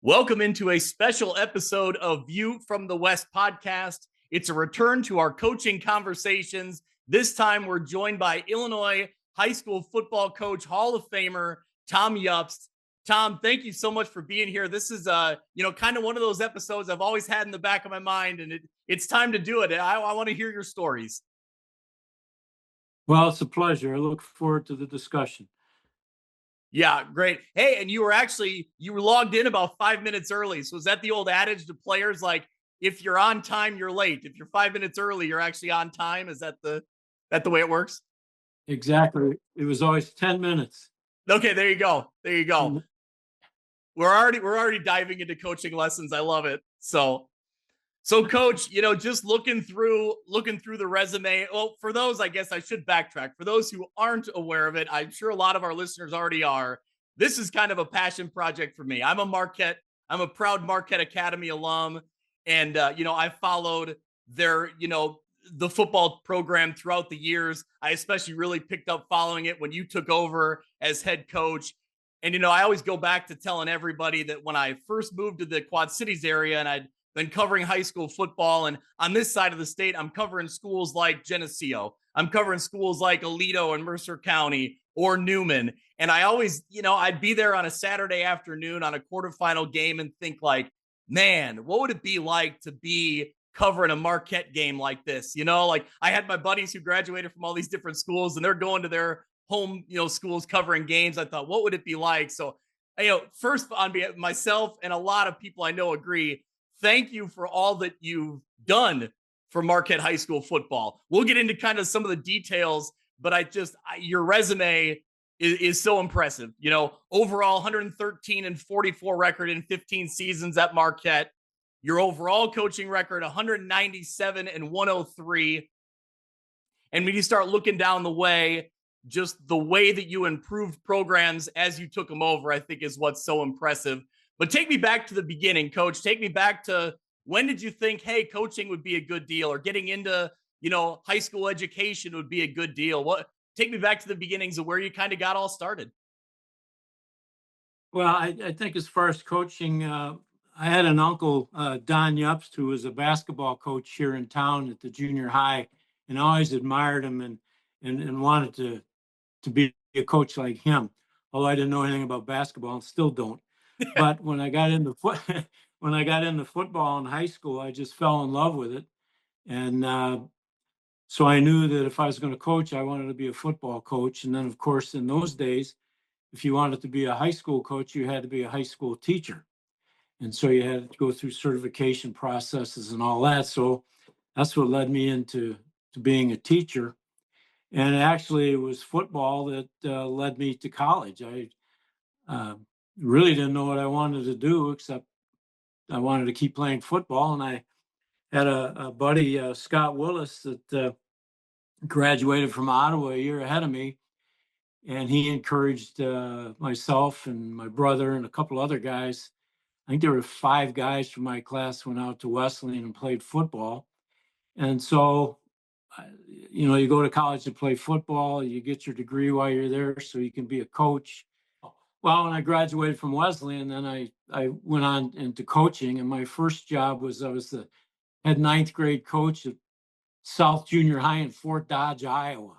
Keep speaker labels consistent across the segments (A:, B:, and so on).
A: Welcome into a special episode of View from the West podcast. It's a return to our coaching conversations. This time we're joined by Illinois high school football coach, Hall of Famer, Tom Jobst. Tom, thank you so much for being here. This is kind of one of those episodes I've always had in the back of my mind, and it's time to do it. I want to hear your stories.
B: Well, it's a pleasure. I look forward to the discussion.
A: Yeah, great. Hey, and you were logged in about 5 minutes early. So is that the old adage to players, like, if you're on time, you're late. If you're 5 minutes early, you're actually on time? Is that the way it works?
B: Exactly. It was always 10 minutes.
A: Okay, there you go. There you go. We're already diving into coaching lessons. I love it. So coach, just looking through the resume. Well, for those, I guess I should backtrack. For those who aren't aware of it, I'm sure a lot of our listeners already are. This is kind of a passion project for me. I'm a proud Marquette Academy alum. And, I followed their, the football program throughout the years. I especially really picked up following it when you took over as head coach. And, I always go back to telling everybody that when I first moved to the Quad Cities area and I'd been covering high school football, and on this side of the state, I'm covering schools like Geneseo. I'm covering schools like Aledo and Mercer County or Newman. And I always, I'd be there on a Saturday afternoon on a quarterfinal game and think like, man, what would it be like to be covering a Marquette game like this? Like I had my buddies who graduated from all these different schools and they're going to their home, schools covering games. I thought, what would it be like? So, first on myself and a lot of people I know agree, thank you for all that you've done for Marquette High School football. We'll get into kind of some of the details, but your resume is so impressive. Overall 113-44 record in 15 seasons at Marquette. Your overall coaching record 197-103. And when you start looking down the way, just the way that you improved programs as you took them over, I think is what's so impressive. But take me back to the beginning, Coach. Take me back to when did you think, hey, coaching would be a good deal, or getting into, high school education would be a good deal? Take me back to the beginnings of where you kind of got all started.
B: Well, I think as far as coaching, I had an uncle, Don Jobst, who was a basketball coach here in town at the junior high, and I always admired him and wanted to be a coach like him. Although I didn't know anything about basketball and still don't. But when I got into football in high school, I just fell in love with it. And so I knew that if I was going to coach, I wanted to be a football coach. And then, of course, in those days, if you wanted to be a high school coach, you had to be a high school teacher. And so you had to go through certification processes and all that. So that's what led me into being a teacher. And actually, it was football that led me to college. I really didn't know what I wanted to do, except I wanted to keep playing football. And I had a buddy, Scott Willis, that graduated from Ottawa a year ahead of me. And he encouraged myself and my brother and a couple other guys. I think there were 5 guys from my class went out to Wesleyan and played football. And so, you go to college to play football, you get your degree while you're there so you can be a coach. Well, when I graduated from Wesleyan, then I went on into coaching, and my first job was I was the head 9th grade coach at South Junior High in Fort Dodge, Iowa.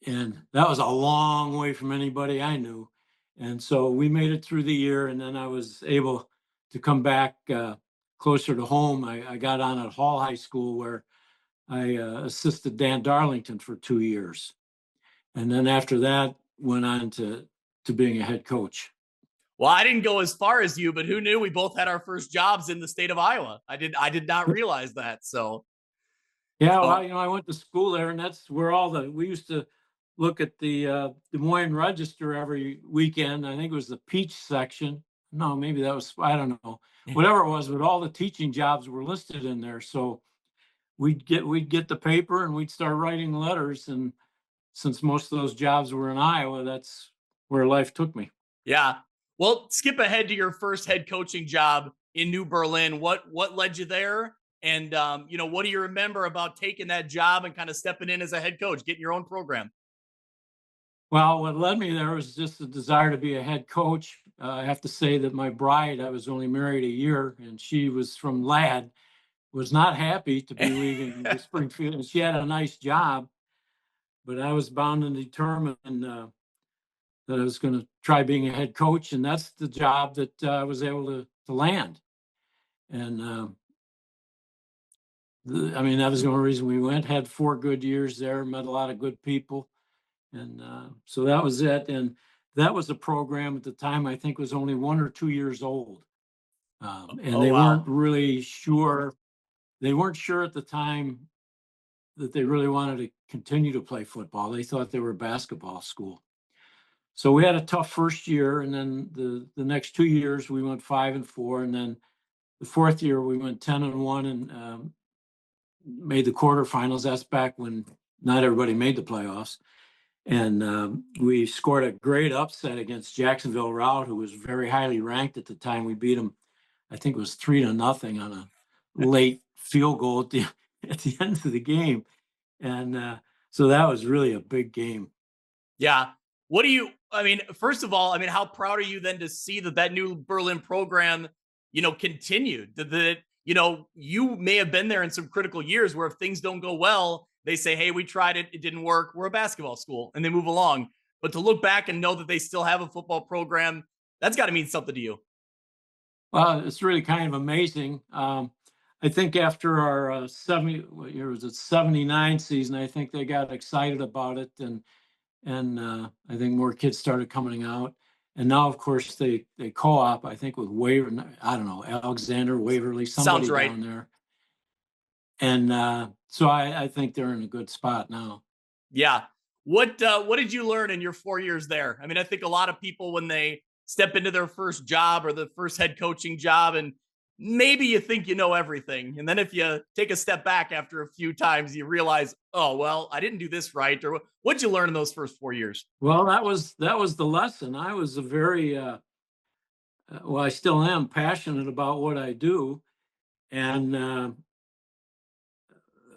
B: And that was a long way from anybody I knew. And so we made it through the year, and then I was able to come back closer to home. I got on at Hall High School, where I assisted Dan Darlington for 2 years. And then after that, went on to being a head coach.
A: Well, I didn't go as far as you, but who knew we both had our first jobs in the state of Iowa? I did not realize that. So,
B: yeah, well, I went to school there, and that's where we used to look at the Des Moines Register every weekend. I think it was the Peach section. No, maybe that was, I don't know, whatever it was, but all the teaching jobs were listed in there. So we'd get the paper and we'd start writing letters. And since most of those jobs were in Iowa, that's where life took me.
A: Yeah. Well, skip ahead to your first head coaching job in New Berlin. What led you there? And, what do you remember about taking that job and kind of stepping in as a head coach, getting your own program?
B: Well, what led me there was just the desire to be a head coach. I have to say that my bride, I was only married a year, and she was from Ladd, was not happy to be leaving the Springfield. And she had a nice job, but I was bound and determined that I was going to try being a head coach, and that's the job that I was able to land. And I mean, that was the only reason we went. Had 4 good years there, met a lot of good people, and so that was it. And that was a program at the time I think was only 1 or 2 years old, and
A: Oh,
B: they
A: wow.
B: weren't really sure. They weren't sure at the time that they really wanted to continue to play football. They thought they were a basketball school. So we had a tough first year, and then the next 2 years we went 5-4, and then the fourth year we went 10-1 and made the quarterfinals. That's back when not everybody made the playoffs, and we scored a great upset against Jacksonville Rout, who was very highly ranked at the time. We beat them, I think it was 3-0 on a late field goal at the end of the game, and so that was really a big game.
A: Yeah. What do you, I mean, first of all, I mean, how proud are you then to see that new Berlin program, continued? That, you may have been there in some critical years where if things don't go well, they say, hey, we tried it. It didn't work. We're a basketball school, and they move along. But to look back and know that they still have a football program, that's got to mean something to you.
B: Well, it's really kind of amazing. I think after our what year was it, 79 season, I think they got excited about it, and I think more kids started coming out. And now, of course, they co-op, I think, with I don't know, Alexander, Waverly, somebody
A: Sounds right.
B: down there. And so I think they're in a good spot now.
A: Yeah. What did you learn in your 4 years there? I mean, I think a lot of people when they step into their first job or the first head coaching job, and maybe you think you know everything, and then if you take a step back after a few times, you realize, oh well, I didn't do this right. Or what'd you learn in those first 4 years?
B: Well, that was the lesson. I was a very well, I still am passionate about what I do, and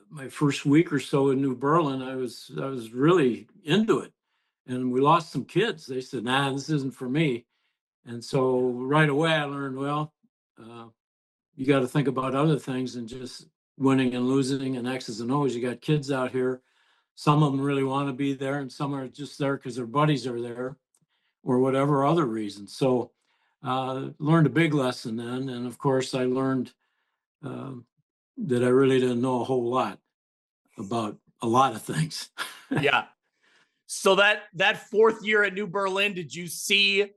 B: my first week or so in New Berlin, I was really into it, and we lost some kids. They said, "Nah, this isn't for me." And so right away, I learned, well, uh, you got to think about other things than just winning and losing and X's and O's. You got kids out here. Some of them really want to be there, and some are just there because their buddies are there, or whatever other reason. So learned a big lesson then, and of course, I learned that I really didn't know a whole lot about a lot of things.
A: Yeah. So that fourth year at New Berlin, did you see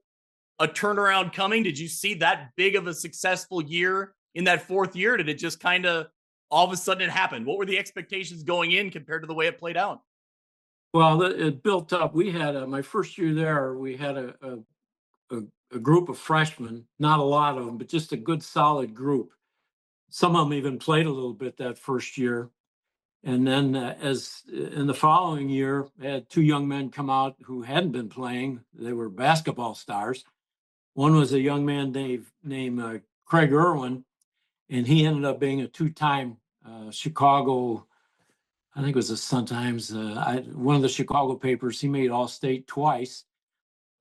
A: a turnaround coming? Did you see that big of a successful year in that fourth year? Did it just kind of all of a sudden it happened? What were the expectations going in compared to the way it played out?
B: Well, it built up. We had my first year there. We had a group of freshmen, not a lot of them, but just a good solid group. Some of them even played a little bit that first year. And then, as in the following year, I had 2 young men come out who hadn't been playing. They were basketball stars. One was a young man named Craig Irwin, and he ended up being a 2-time Chicago. I think it was the Sun-Times, one of the Chicago papers. He made All-State twice.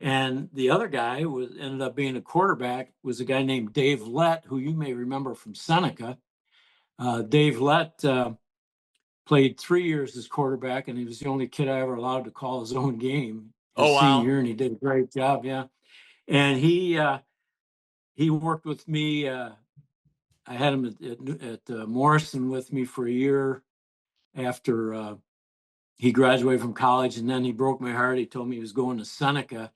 B: And the other guy ended up being a quarterback, was a guy named Dave Lett, who you may remember from Seneca. Dave Lett played 3 years as quarterback, and he was the only kid I ever allowed to call his own game his
A: Oh,
B: senior
A: wow.
B: year, and he did a great job. Yeah, and he worked with me. I had him at Morrison with me for a year after he graduated from college, and then he broke my heart. He told me he was going to Seneca,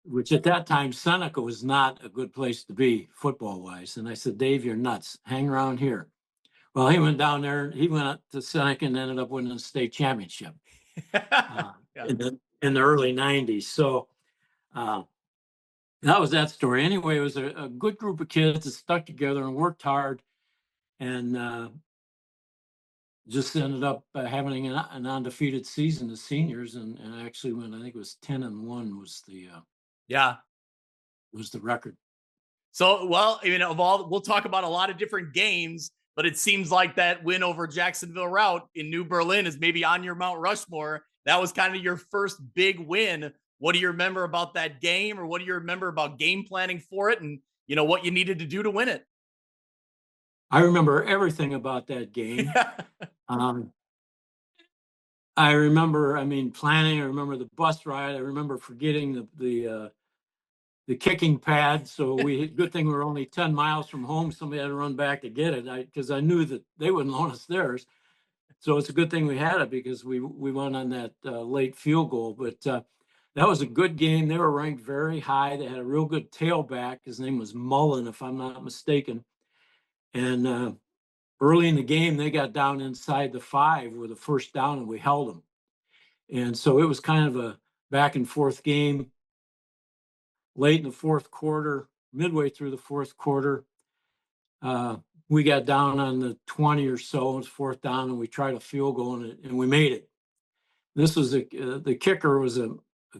B: which at that time Seneca was not a good place to be football wise. And I said, Dave, you're nuts. Hang around here. Well, he went down there. He went up to Seneca and ended up winning the state championship
A: Yeah.
B: in the early '90s. So that was that story. Anyway, it was a good group of kids that stuck together and worked hard, and just ended up having an undefeated season as seniors, and actually went, I think it was 10-1
A: Yeah.
B: was the record.
A: So, well, I mean, we'll talk about a lot of different games, but it seems like that win over Jacksonville Rout in New Berlin is maybe on your Mount Rushmore. That was kind of your first big win. what do you remember about that game, or what do you remember about game planning for it, and what you needed to do to win it?
B: I remember everything about that game. Um, I remember, I mean, planning. I remember the bus ride. I remember forgetting the kicking pad. So good thing we were only 10 miles from home. Somebody had to run back to get it because I knew that they wouldn't loan us theirs. So it's a good thing we had it because we went on that late field goal. But that was a good game. They were ranked very high. They had a real good tailback. His name was Mullen, if I'm not mistaken. And early in the game, they got down inside the 5 with a first down, and we held them. And so it was kind of a back and forth game. Late in the fourth quarter, midway through the fourth quarter, we got down on the 20 or so. It was fourth down, and we tried a field goal, and we made it. This was the kicker was a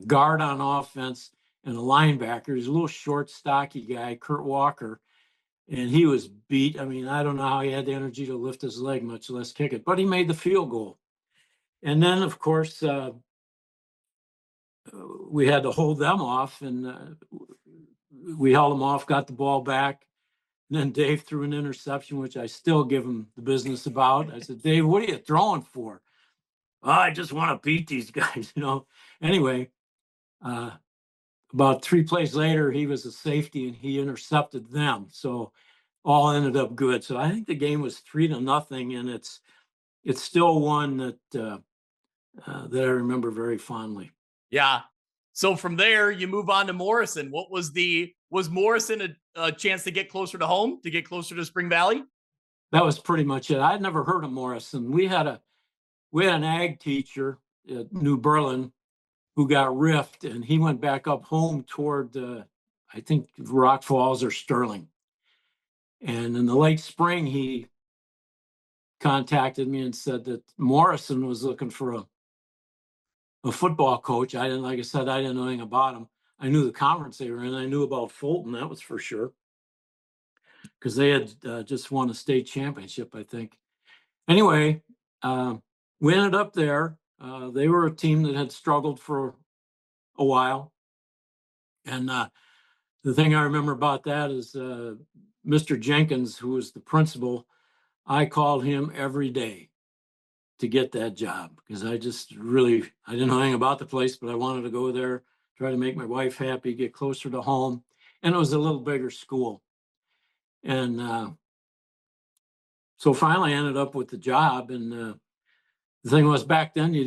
B: guard on offense and a linebacker. He's a little short, stocky guy, Kurt Walker, and he was beat. I mean, I don't know how he had the energy to lift his leg, much less kick it, but he made the field goal. And then, of course, we had to hold them off, and we held them off, got the ball back. And then Dave threw an interception, which I still give him the business about. I said, Dave, what are you throwing for? Oh, I just want to beat these guys, Anyway, about 3 plays later, he was a safety and he intercepted them. So all ended up good. So I think the game was 3-0, and it's still one that I remember very fondly.
A: Yeah. So from there, you move on to Morrison. Was Morrison a chance to get closer to home, to get closer to Spring Valley?
B: That was pretty much it. I'd never heard of Morrison. We had an ag teacher at New Berlin who got riffed, and he went back up home toward, I think, Rock Falls or Sterling. And in the late spring, he contacted me and said that Morrison was looking for a football coach. Like I said, I didn't know anything about him. I knew the conference they were in. I knew about Fulton, that was for sure, because they had just won a state championship, I think. Anyway, we ended up there. They were a team that had struggled for a while. And the thing I remember about that is Mr. Jenkins, who was the principal, I called him every day to get that job because I didn't know anything about the place, but I wanted to go there, try to make my wife happy, get closer to home. And it was a little bigger school. And so finally I ended up with the job. And the thing was, back then you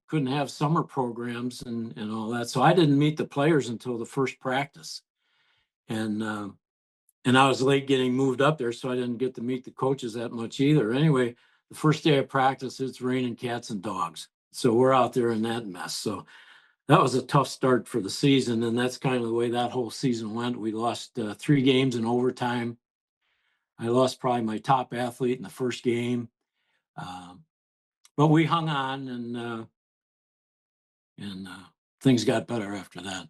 B: couldn't have summer programs and all that. So I didn't meet the players until the first practice. And I was late getting moved up there, so I didn't get to meet the coaches that much either. Anyway, the first day of practice, it's raining cats and dogs. So we're out there in that mess. So that was a tough start for the season, and that's kind of the way that whole season went. We lost 3 games in overtime. I lost probably my top athlete in the first game. But we hung on, and things got better after that.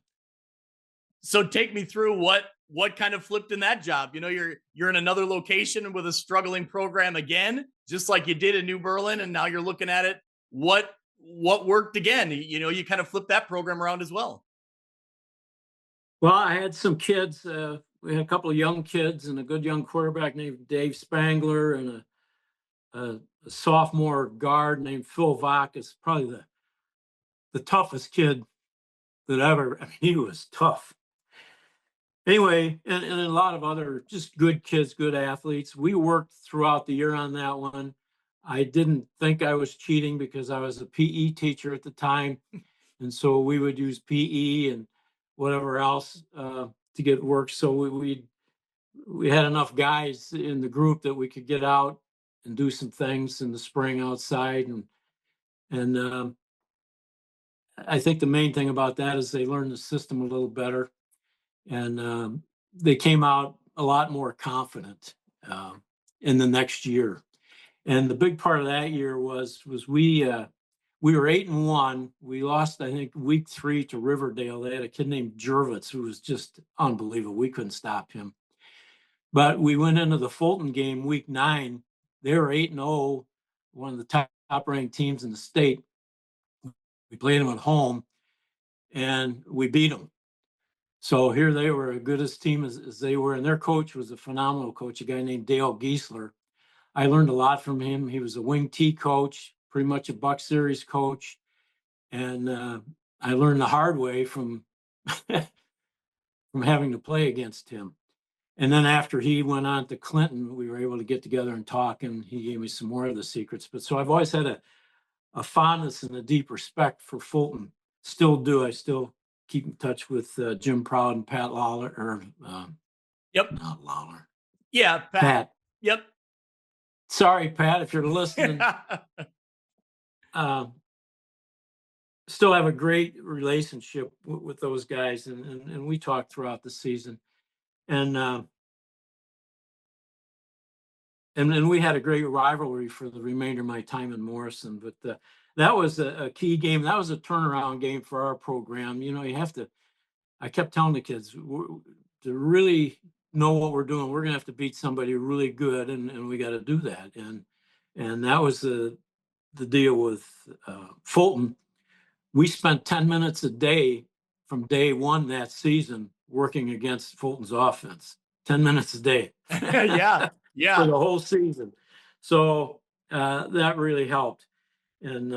A: So take me through what kind of flipped in that job. You're in another location with a struggling program again, just like you did in New Berlin, and now you're looking at it. What worked again? You kind of flipped that program around as well.
B: Well, I had some kids. We had a couple of young kids and a good young quarterback named Dave Spangler, and a sophomore guard named Phil Vach. Is probably the toughest kid that ever. I mean, he was tough. Anyway, and a lot of other just good kids, good athletes. We worked throughout the year on that one. I didn't think I was cheating because I was a PE teacher at the time. And so we would use PE and whatever else to get work. So we had enough guys in the group that we could get out and do some things in the spring outside. And I think the main thing about that is they learned the system a little better. And they came out a lot more confident in the next year. And the big part of that year was we were 8-1. We lost, I think, week 3 to Riverdale. They had a kid named Jervitz who was just unbelievable. We couldn't stop him. But we went into the Fulton game week 9. They were 8-0, one of the top ranked teams in the state. We played them at home. and we beat them. So here they were, as good a team as they were, and their coach was a phenomenal coach, a guy named Dale Giesler. I learned a lot from him. He was a wing T coach, pretty much a Buck Series coach, and I learned the hard way from from having to play against him. And then after he went on to Clinton, we were able to get together and talk, and he gave me some more of the secrets. But so I've always had a fondness and a deep respect for Fulton. Still do. I still keep in touch with Jim Proud and Pat Lawler, or
A: Yep.
B: not Lawler.
A: Yeah, Pat.
B: Pat.
A: Yep.
B: Sorry, Pat, if you're listening. Still have a great relationship with those guys, and we talk throughout the season. And we had a great rivalry for the remainder of my time in Morrison. But that was a key game. That was a turnaround game for our program. You know, you have to. I kept telling the kids to really know what we're doing. We're going to have to beat somebody really good, and we got to do that. And that was the deal with Fulton. We spent 10 minutes a day from day one that season working against Fulton's offense. 10 minutes a day.
A: Yeah.
B: For the whole season. So that really helped. And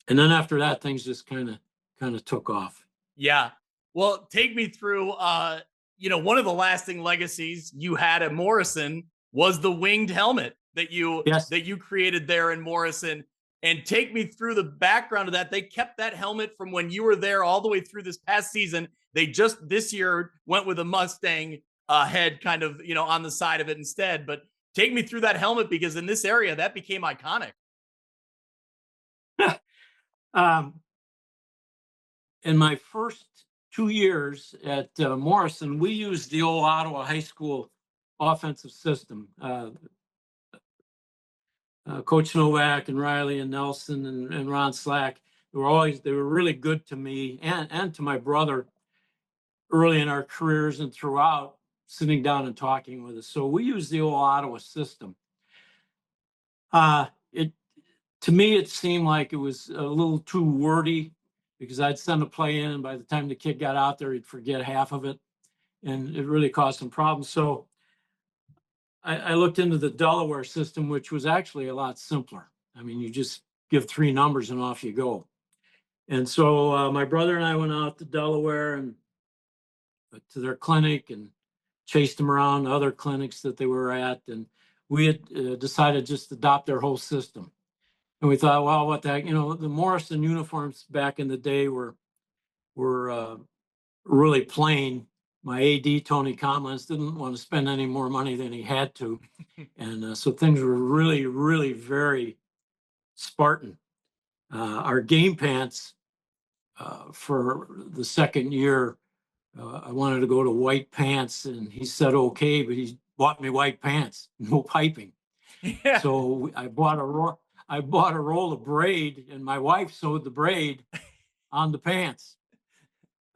B: then after that, things just kind of took off.
A: Yeah. Well, take me through, one of the lasting legacies you had at Morrison was the winged helmet that you created there in Morrison. And take me through the background of that. They kept that helmet from when you were there all the way through this past season. They just this year went with a Mustang head kind of, on the side of it instead. But take me through that helmet, because in this area that became iconic.
B: In my first 2 years at Morrison, we used the old Ottawa High School offensive system. Coach Novak and Riley and Nelson and Ron Slack, they were really good to me and to my brother early in our careers and throughout, sitting down and talking with us. So we used the old Ottawa system. To me, it seemed like it was a little too wordy, because I'd send a play in, and by the time the kid got out there, he'd forget half of it, and it really caused some problems. So I looked into the Delaware system, which was actually a lot simpler. I mean, you just give 3 numbers and off you go. And so my brother and I went out to Delaware and to their clinic and chased them around other clinics that they were at. And we had decided just to adopt their whole system. And we thought, well, what the heck, the Morrison uniforms back in the day were really plain. My AD, Tony Collins, didn't want to spend any more money than he had to. And so things were really, really very Spartan. Our game pants for the second year, I wanted to go to white pants, and he said, okay, but he bought me white pants, no piping. Yeah. So I bought a roll of braid, and my wife sewed the braid on the pants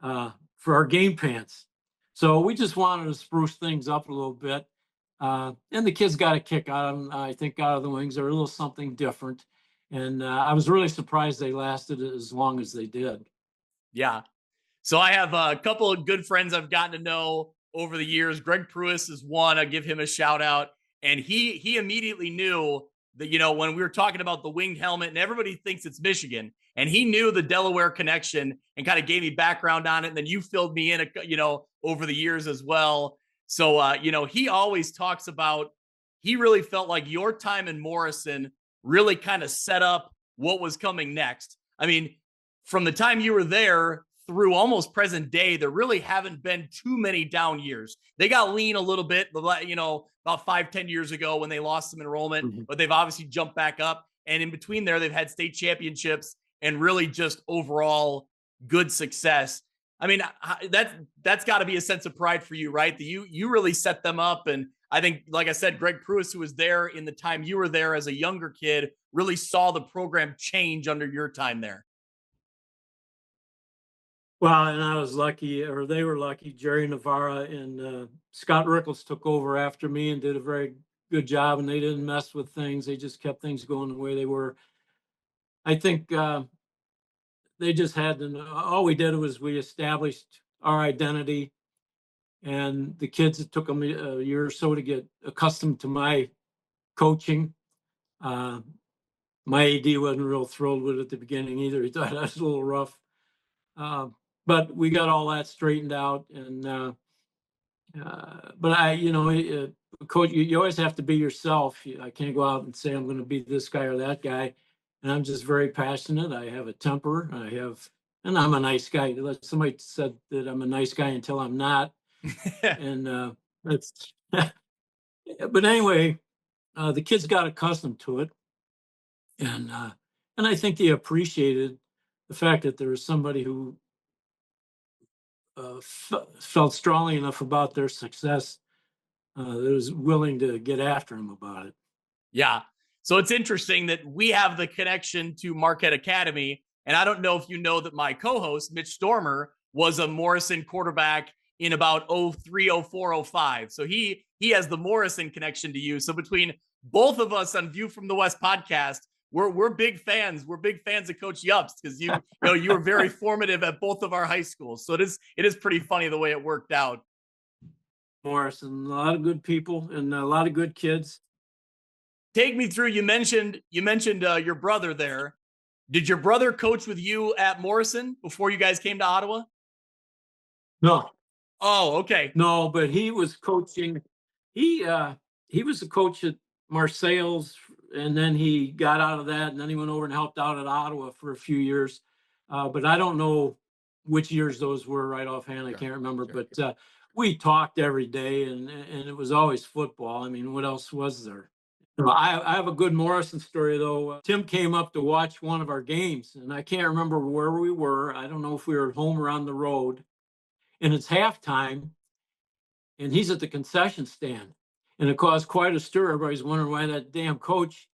B: for our game pants. So we just wanted to spruce things up a little bit. And the kids got a kick out of them, I think, out of the wings. They're a little something different. And I was really surprised they lasted as long as they did.
A: Yeah. So I have a couple of good friends I've gotten to know over the years. Greg Pruis is one. I give him a shout out. And he immediately knew that, when we were talking about the winged helmet, and everybody thinks it's Michigan, and he knew the Delaware connection and kind of gave me background on it. And then you filled me in, over the years as well. So, he always talks about, he really felt like your time in Morrison really kind of set up what was coming next. I mean, from the time you were there through almost present day, there really haven't been too many down years. They got lean a little bit, about 5-10 years ago when they lost some enrollment, but they've obviously jumped back up. And in between there, they've had state championships and really just overall good success. I mean, that's got to be a sense of pride for you, right? That you really set them up. And I think, like I said, Greg Pruis, who was there in the time you were there as a younger kid, really saw the program change under your time there.
B: Well, and I was lucky, or they were lucky. Jerry Navarra and Scott Rickles took over after me and did a very good job, and they didn't mess with things. They just kept things going the way they were. I think they just had to know, all we did was we established our identity, and the kids, it took them a year or so to get accustomed to my coaching. Uh, my AD wasn't real thrilled with it at the beginning either. He thought I was a little rough. But we got all that straightened out. And but coach, you always have to be yourself. I can't go out and say I'm going to be this guy or that guy. And I'm just very passionate. I have a temper. And I'm a nice guy. Somebody said that I'm a nice guy until I'm not. And that's, but anyway, the kids got accustomed to it. And I think they appreciated the fact that there was somebody who felt strongly enough about their success that was willing to get after them about it.
A: Yeah. So it's interesting that we have the connection to Marquette Academy. And I don't know if you know that my co-host, Mitch Stormer, was a Morrison quarterback in about 03, 04, 05. So he has the Morrison connection to you. So between both of us on View from the West podcast, we're big fans. We're big fans of Coach Jobst because you were very formative at both of our high schools. So it is pretty funny the way it worked out.
B: Morrison, a lot of good people and a lot of good kids.
A: Take me through. You mentioned your brother there. Did your brother coach with you at Morrison before you guys came to Ottawa?
B: No.
A: Oh, okay.
B: No, but he was coaching. He was a coach at Marseilles, and then he got out of that, and then he went over and helped out at Ottawa for a few years. But I don't know which years those were right offhand. I can't remember. But we talked every day, and it was always football. I mean, what else was there? I have a good Morrison story, though. Tim came up to watch one of our games, and I can't remember where we were. I don't know if we were at home or on the road. And it's halftime, and he's at the concession stand. And it caused quite a stir. Everybody's wondering why that damn coach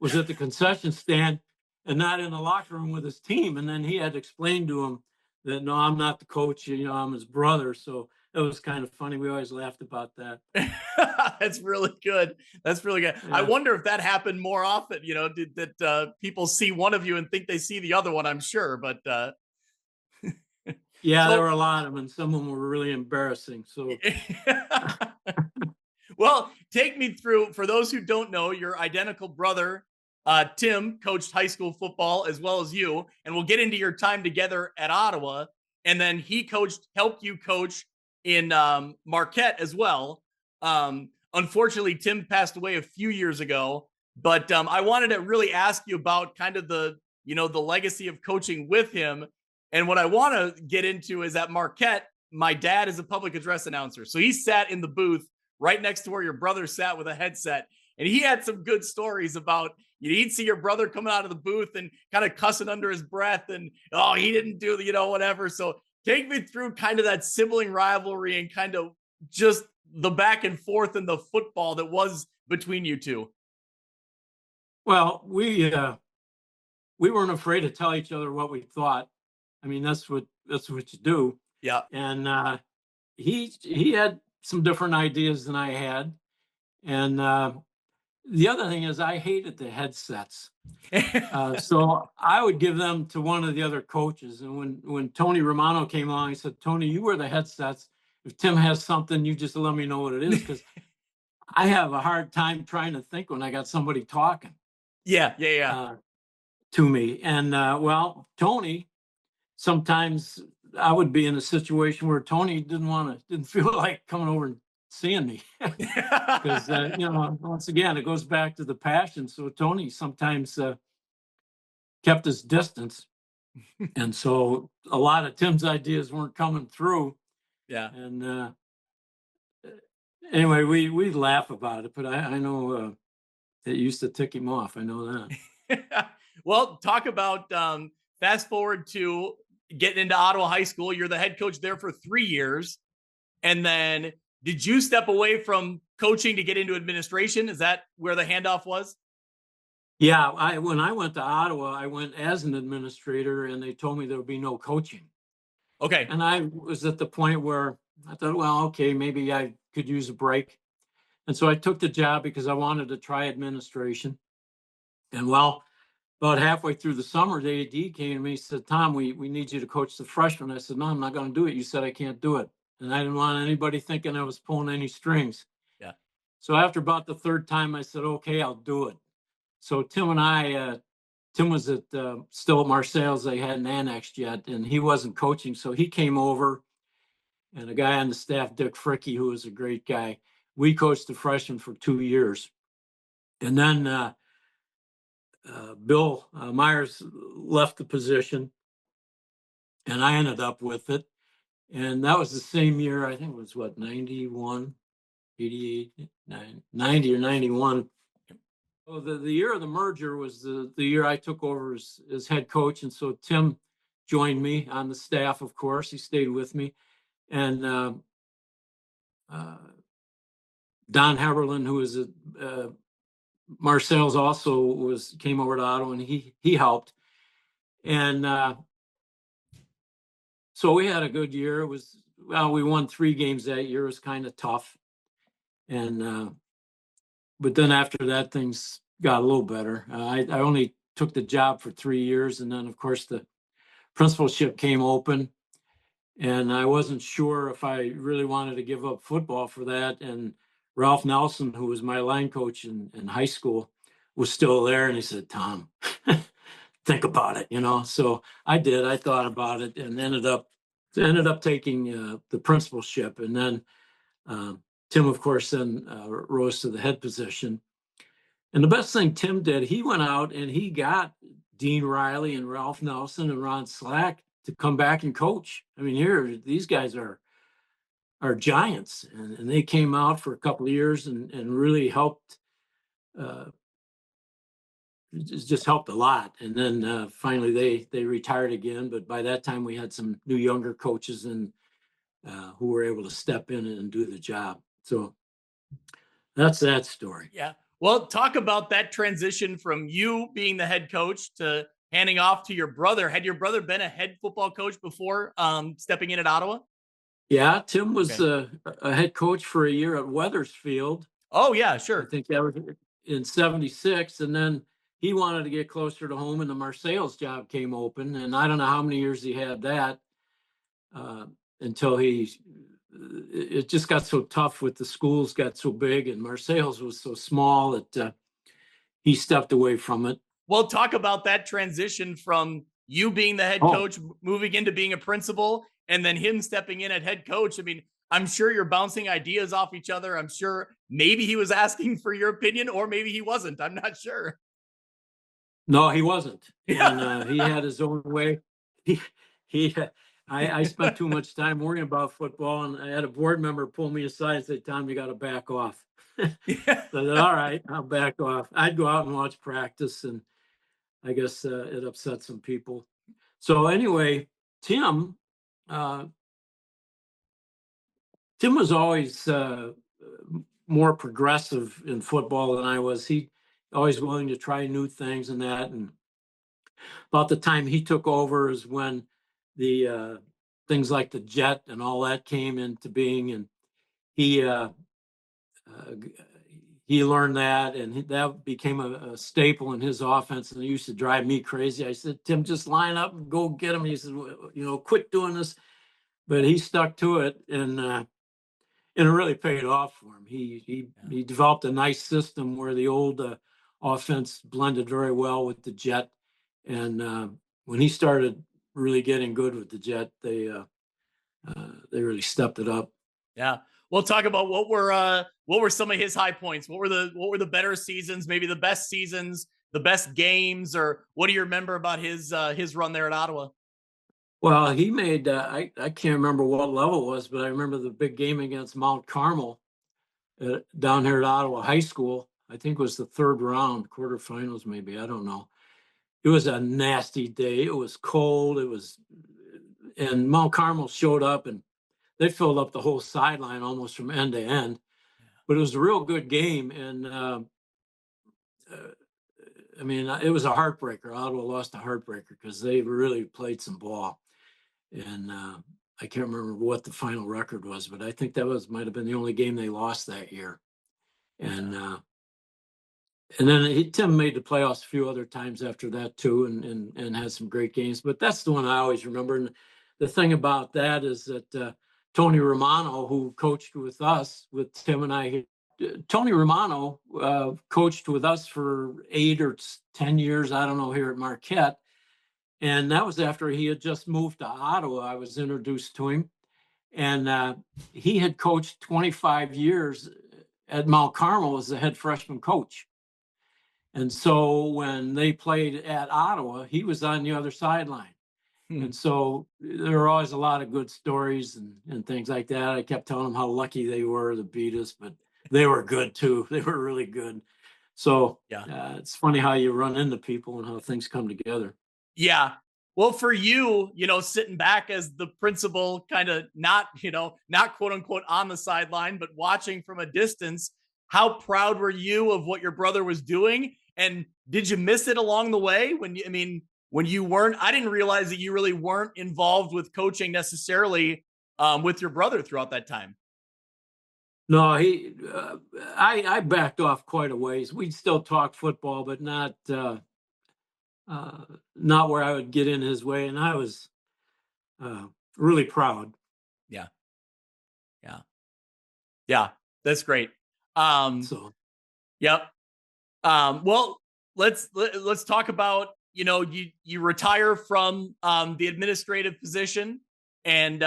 B: was at the concession stand and not in the locker room with his team. And then he had to explain to him that, no, I'm not the coach, I'm his brother. So it was kind of funny. We always laughed about that.
A: That's really good. That's really good. Yeah. I wonder if that happened more often, did that people see one of you and think they see the other one, I'm sure. But
B: yeah, there were a lot of them, and some of them were really embarrassing. So
A: well, take me through, for those who don't know, your identical brother, Tim, coached high school football as well as you, and we'll get into your time together at Ottawa. And then he helped you coach in Marquette as well. Unfortunately, Tim passed away a few years ago, but I wanted to really ask you about kind of the legacy of coaching with him. And what I want to get into is at Marquette, my dad is a public address announcer. So he sat in the booth right next to where your brother sat with a headset. And he had some good stories about, he'd see your brother coming out of the booth and kind of cussing under his breath and, oh, he didn't do, whatever. So take me through kind of that sibling rivalry and kind of just the back and forth in the football that was between you two.
B: Well, we weren't afraid to tell each other what we thought. I mean, that's what you do.
A: Yeah.
B: And he had some different ideas than I had. And the other thing is I hated the headsets. So I would give them to one of the other coaches. And when Tony Romano came along, he said, Tony, you wear the headsets. If Tim has something, you just let me know what it is, because I have a hard time trying to think when I got somebody talking.
A: Yeah.
B: To me. And well, Tony, sometimes I would be in a situation where Tony didn't feel like coming over and seeing me, because once again, it goes back to the passion. So Tony sometimes kept his distance, and so a lot of Tim's ideas weren't coming through.
A: Yeah.
B: And anyway, we laugh about it, but I know it used to tick him off. I know
A: that. Well, talk about fast forward to getting into Ottawa High School. You're the head coach there for 3 years. And then did you step away from coaching to get into administration? Is that where the handoff was?
B: Yeah. When I went to Ottawa, I went as an administrator, and they told me there would be no coaching.
A: Okay.
B: And I was at the point where I thought, well, okay, maybe I could use a break. And so I took the job because I wanted to try administration. And well, about halfway through the summer, the AD came to me and said, Tom, we need you to coach the freshmen. I said, no, I'm not going to do it. You said I can't do it. And I didn't want anybody thinking I was pulling any strings.
A: Yeah.
B: So after about the third time, I said, okay, I'll do it. So Tim was still at Marseilles. They hadn't annexed yet, and he wasn't coaching. So he came over, and a guy on the staff, Dick Fricky, who was a great guy. We coached the freshmen for 2 years. And then Bill Myers left the position, and I ended up with it. And that was the same year, I think it was what, 91, 88, 90 or 91. Well, the year of the merger was the year I took over as head coach. And so Tim joined me on the staff, of course. He stayed with me. And uh, Don Heberlin, who was at Marseilles, also came over to Ottawa, and he helped. And so we had a good year. It was, well, we won 3 games that year. It was kind of tough. And but then after that, things got a little better. I only took the job for 3 years, and then of course the principalship came open, and I wasn't sure if I really wanted to give up football for that. And Ralph Nelson, who was my line coach in high school, was still there, and he said, Tom, think about it, So I did. I thought about it, and ended up taking the principalship. And then Tim, of course, then rose to the head position. And the best thing Tim did, he went out and he got Dean Riley and Ralph Nelson and Ron Slack to come back and coach. I mean, these guys are giants, and they came out for a couple of years and really helped. Just helped a lot. And then finally they retired again. But by that time we had some new younger coaches and who were able to step in and do the job. So that's that story.
A: Yeah. Well, talk about that transition from you being the head coach to handing off to your brother. Had your brother been a head football coach before stepping in at Ottawa?
B: Yeah, Tim was a head coach for a year at Wethersfield.
A: Oh, yeah,
B: I
A: sure.
B: think that was in 76. And then he wanted to get closer to home, and the Marseilles job came open. And I don't know how many years he had that until it just got so tough with the schools got so big, and Marseilles was so small that he stepped away from it.
A: Well, talk about that transition from you being the head coach, moving into being a principal, and then him stepping in at head coach. I mean, I'm sure you're bouncing ideas off each other. I'm sure maybe he was asking for your opinion, or maybe he wasn't. I'm not sure.
B: No, he wasn't.
A: Yeah.
B: And he had his own way. I spent too much time worrying about football, and I had a board member pull me aside and say, Tom, you got to back off.
A: Yeah.
B: So I said, all right, I'll back off. I'd go out and watch practice, and I guess it upset some people. So anyway, Tim was always more progressive in football than I was. He always willing to try new things and that. And about the time he took over is when the things like the jet and all that came into being, and he learned that, and that became a staple in his offense, and it used to drive me crazy. I said, Tim, just line up and go get him. He said, quit doing this. But he stuck to it, and it really paid off for him. He developed a nice system where the old offense blended very well with the jet. And when he started really getting good with the jet, they really stepped it up.
A: Yeah. We'll talk about what were some of his high points. What were the better seasons, maybe the best seasons, the best games, or what do you remember about his run there at Ottawa?
B: Well, he made I can't remember what level it was, but I remember the big game against Mount Carmel down here at Ottawa High School. I think it was the 3rd round, quarterfinals maybe. I don't know. It was a nasty day. It was cold. And Mount Carmel showed up, and they filled up the whole sideline almost from end to end. But it was a real good game, and I mean, it was a heartbreaker. Ottawa lost a heartbreaker because they really played some ball, and I can't remember what the final record was, but I think that might have been the only game they lost that year. And And then Tim made the playoffs a few other times after that too, and had some great games. But that's the one I always remember. And the thing about that is that Tony Romano, who coached with us, with Tim and I, Tony Romano coached with us for 8 or 10 years, I don't know, here at Marquette. And that was after he had just moved to Ottawa. I was introduced to him. And he had coached 25 years at Mount Carmel as the head freshman coach. And so when they played at Ottawa, he was on the other sideline. And so there were always a lot of good stories and things like that. I kept telling them how lucky they were to beat us, but they were good too. They were really good. So it's funny how you run into people and how things come together.
A: Yeah. Well, for you, sitting back as the principal, kind of not quote unquote on the sideline, but watching from a distance, how proud were you of what your brother was doing? And did you miss it along the way when you weren't? I didn't realize that you really weren't involved with coaching necessarily with your brother throughout that time.
B: No, I backed off quite a ways. We'd still talk football, but not where I would get in his way. And I was really proud.
A: Yeah. Yeah. Yeah. That's great. Yep. Well, let's talk about, you retire from the administrative position, and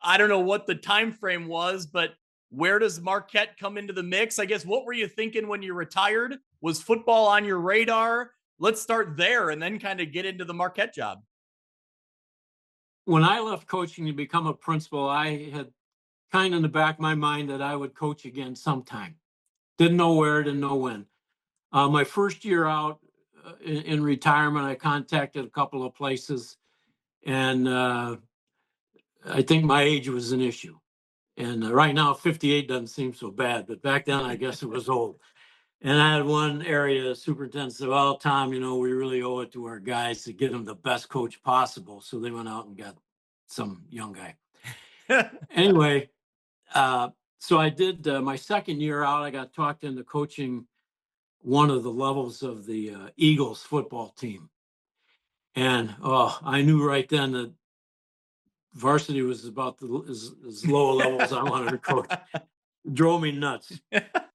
A: I don't know what the time frame was, but where does Marquette come into the mix? I guess, what were you thinking when you retired? Was football on your radar? Let's start there and then kind of get into the Marquette job.
B: When I left coaching to become a principal, I had kind of in the back of my mind that I would coach again sometime. Didn't know where, didn't know when. My first year out in retirement, I contacted a couple of places, and I think my age was an issue. And right now, 58 doesn't seem so bad, but back then, I guess it was old. And I had one area superintendent said, well, Tom, we really owe it to our guys to get them the best coach possible. So they went out and got some young guy. Anyway, so I did my second year out. I got talked into coaching one of the levels of the Eagles football team. And I knew right then that varsity was about as low a level as I wanted to coach. Drove me nuts.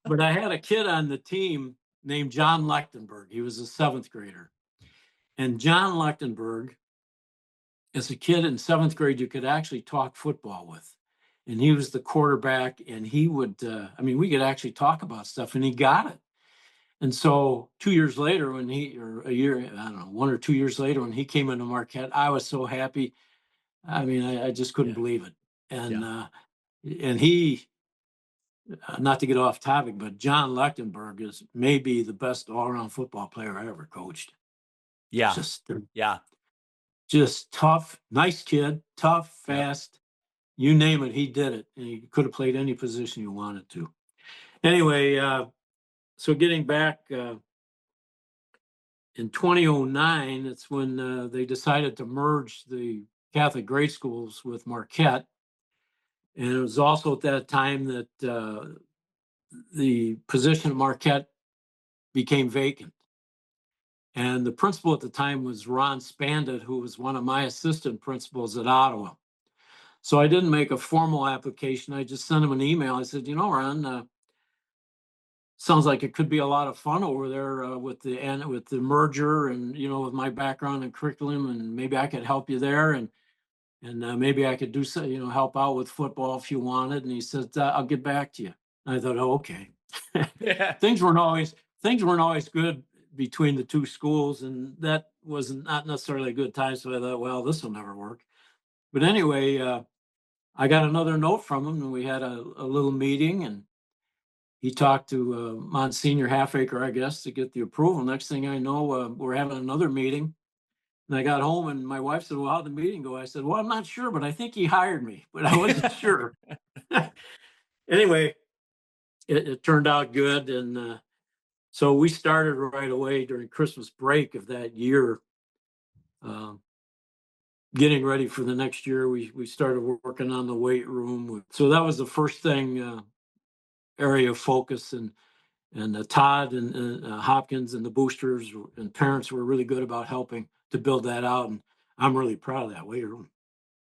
B: But I had a kid on the team named John Lechtenberg. He was a 7th grader. And John Lechtenberg, as a kid in 7th grade, you could actually talk football with. And he was the quarterback, and he would, we could actually talk about stuff, and he got it. And so 2 years later, or a year, I don't know, 1 or 2 years later, when he came into Marquette, I was so happy. I just couldn't believe it. And he, not to get off topic, but John Lechtenberg is maybe the best all-around football player I ever coached.
A: Yeah.
B: Just tough, nice kid, tough, fast, you name it, he did it. And he could have played any position you wanted to. Anyway, so getting back, in 2009, it's when they decided to merge the Catholic grade schools with Marquette. And it was also at that time that the position of Marquette became vacant. And the principal at the time was Ron Spandit, who was one of my assistant principals at Ottawa. So I didn't make a formal application. I just sent him an email. I said, Ron, sounds like it could be a lot of fun over there with the merger, and with my background in curriculum, and maybe I could help you there, and maybe I could do so, help out with football if you wanted. And he said, I'll get back to you. And I thought, oh, okay. Things weren't always good between the two schools, and that was not necessarily a good time. So I thought, well, this will never work. But anyway, I got another note from him, and we had a little meeting, and he talked to Monsignor Halfacre, I guess, to get the approval. Next thing I know, we're having another meeting. And I got home, and my wife said, well, how'd the meeting go? I said, well, I'm not sure, but I think he hired me, but I wasn't sure. Anyway, it turned out good. And so we started right away during Christmas break of that year, getting ready for the next year. We started working on the weight room. So that was the first thing, area of focus. And Todd and Hopkins and the boosters and parents were really good about helping to build that out. And I'm really proud of that weight room.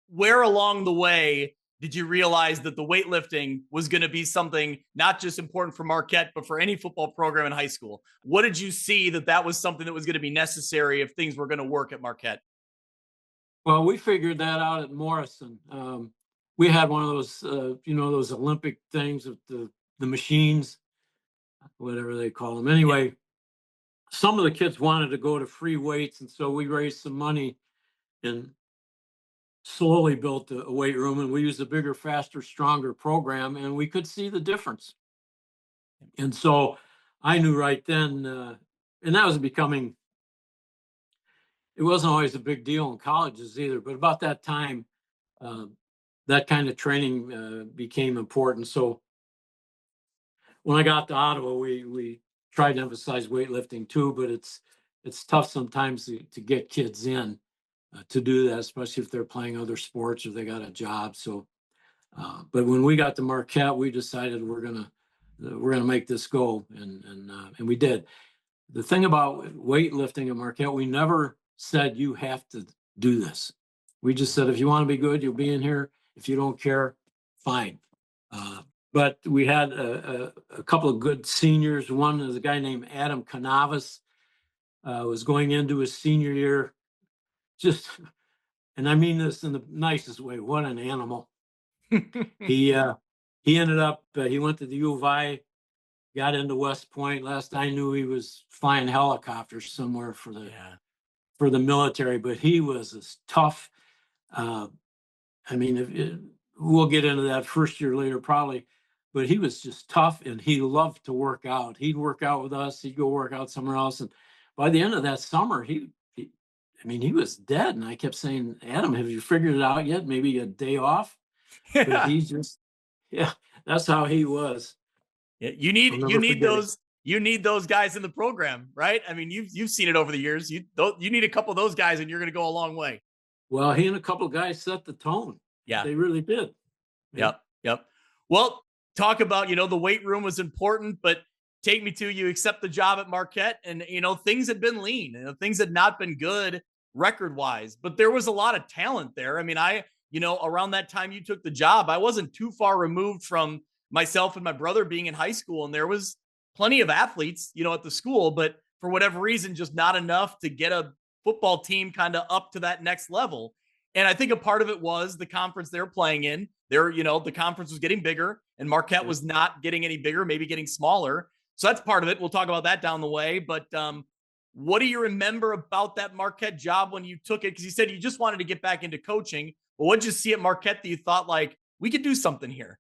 A: Where along the way did you realize that the weightlifting was going to be something not just important for Marquette, but for any football program in high school? What did you see that was something that was going to be necessary if things were going to work at Marquette?
B: Well, we figured that out at Morrison. We had one of those, those Olympic things with the machines, whatever they call them. Anyway, some of the kids wanted to go to free weights, and so we raised some money and slowly built a weight room, and we used a bigger, faster, stronger program, and we could see the difference. And so I knew right then, and that was becoming, it wasn't always a big deal in colleges either, but about that time, that kind of training became important. So when I got to Ottawa, we tried to emphasize weightlifting too, but it's tough sometimes to get kids in to do that, especially if they're playing other sports or they got a job. So, but when we got to Marquette, we decided we're gonna make this go, and we did. The thing about weightlifting at Marquette, we never said you have to do this. We just said if you want to be good, you'll be in here. If you don't care, fine. But we had a couple of good seniors. One is a guy named Adam Canavas, was going into his senior year. Just, and I mean this in the nicest way, what an animal. He ended up, he went to the U of I, got into West Point. Last I knew, he was flying helicopters somewhere for the military, but he was as tough. I mean, we'll get into that first year later probably, but he was just tough, and he loved to work out. He'd work out with us. He'd go work out somewhere else. And by the end of that summer, he was dead. And I kept saying, Adam, have you figured it out yet? Maybe a day off?
A: Yeah.
B: But he just, that's how he was.
A: Yeah, you need those guys in the program, right? I mean, you've seen it over the years. You need a couple of those guys, and you're going to go a long way.
B: Well, he and a couple of guys set the tone.
A: Yeah,
B: they really did.
A: Yep. Well, talk about, the weight room was important, but take me to, you accept the job at Marquette, and things had been lean. Things had not been good record wise, but there was a lot of talent there. I mean, around that time you took the job, I wasn't too far removed from myself and my brother being in high school, and there was plenty of athletes, at the school, but for whatever reason, just not enough to get a football team kind of up to that next level. And I think a part of it was the conference they're playing in. The conference was getting bigger, and Marquette was not getting any bigger, maybe getting smaller. So that's part of it. We'll talk about that down the way. But what do you remember about that Marquette job when you took it? Because you said you just wanted to get back into coaching. But what did you see at Marquette that you thought, like, we could do something here?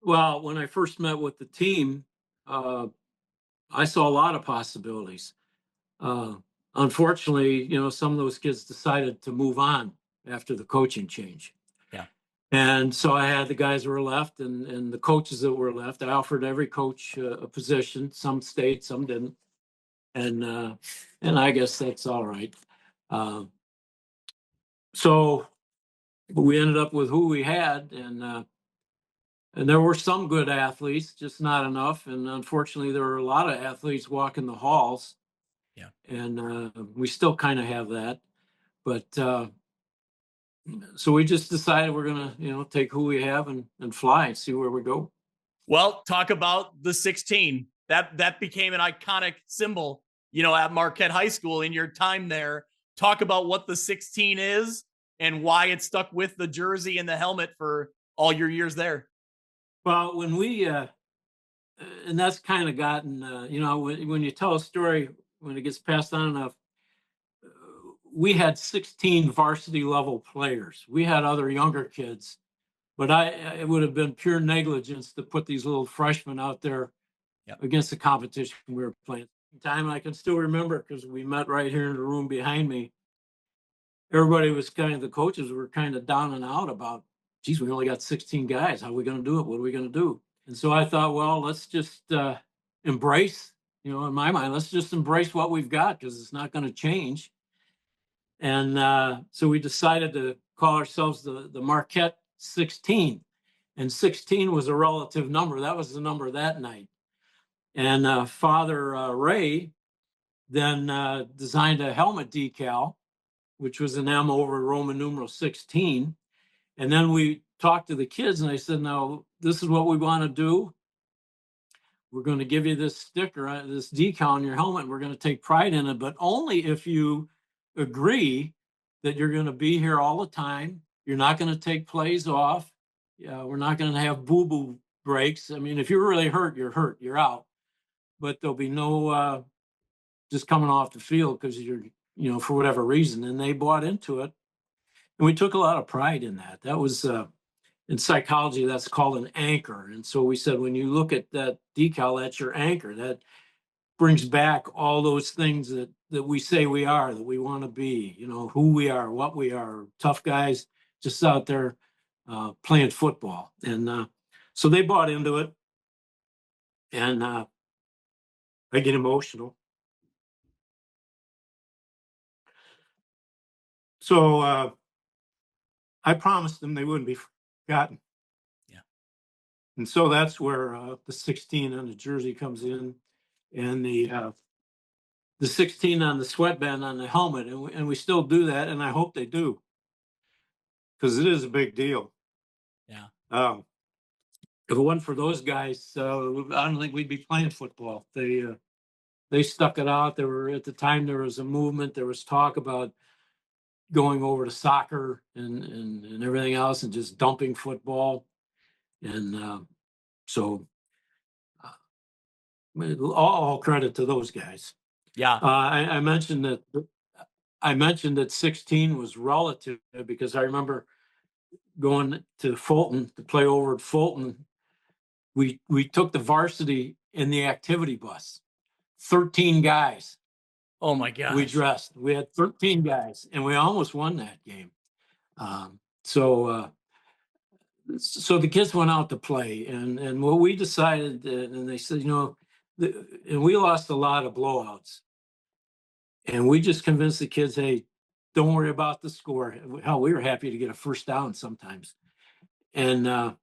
B: Well, when I first met with the team, I saw a lot of possibilities. Unfortunately, some of those kids decided to move on after the coaching change.
A: Yeah.
B: And so I had the guys who were left and the coaches that were left. I offered every coach a position. Some stayed, some didn't. And I guess that's all right. So we ended up with who we had, and there were some good athletes, just not enough. And unfortunately, there were a lot of athletes walking the halls.
A: Yeah.
B: And we still kind of have that. But so we just decided we're going to, take who we have and fly and see where we go.
A: Well, talk about the 16. That became an iconic symbol, at Marquette High School in your time there. Talk about what the 16 is and why it stuck with the jersey and the helmet for all your years there.
B: Well, when we, and that's kind of gotten, when you tell a story, when it gets passed on enough, we had 16 varsity level players. We had other younger kids, but it would have been pure negligence to put these little freshmen out there against the competition we were playing. Time I can still remember, because we met right here in the room behind me. Everybody was the coaches were kind of down and out about, geez, we only got 16 guys. How are we going to do it? What are we going to do? And so I thought, well, let's just embrace, in my mind, let's just embrace what we've got, because it's not going to change. And so we decided to call ourselves the Marquette 16. And 16 was a relative number. That was the number that night. And Father Ray then designed a helmet decal, which was an M over Roman numeral 16. And then we talked to the kids and I said, now, this is what we want to do. We're going to give you this sticker, this decal on your helmet. And we're going to take pride in it, but only if you agree that you're going to be here all the time. You're not going to take plays off. We're not going to have boo-boo breaks. I mean, if you're really hurt, you're out. But there'll be no just coming off the field because you're, for whatever reason. And they bought into it. And we took a lot of pride in that. That was, in psychology, that's called an anchor. And so we said, when you look at that decal, that's your anchor. That brings back all those things that we say we are, that we want to be, who we are, what we are, tough guys just out there playing football. And so they bought into it. And I get emotional. So I promised them they wouldn't be forgotten.
A: Yeah.
B: And so that's where the 16 on the jersey comes in, and the 16 on the sweatband on the helmet, and we still do that, and I hope they do, because it is a big deal.
A: Yeah.
B: If it wasn't for those guys, I don't think we'd be playing football. They stuck it out. There were, at the time, there was a movement. There was talk about going over to soccer and everything else, and just dumping football. And so all credit to those guys.
A: Yeah.
B: I mentioned that 16 was relative, because I remember going to Fulton to play over at Fulton. We took the varsity in the activity bus, 13 guys.
A: Oh my gosh.
B: We dressed. We had 13 guys, and we almost won that game. So the kids went out to play, and what we decided, and they said, and we lost a lot of blowouts, and we just convinced the kids, hey, don't worry about the score. Hell, we were happy to get a first down sometimes, and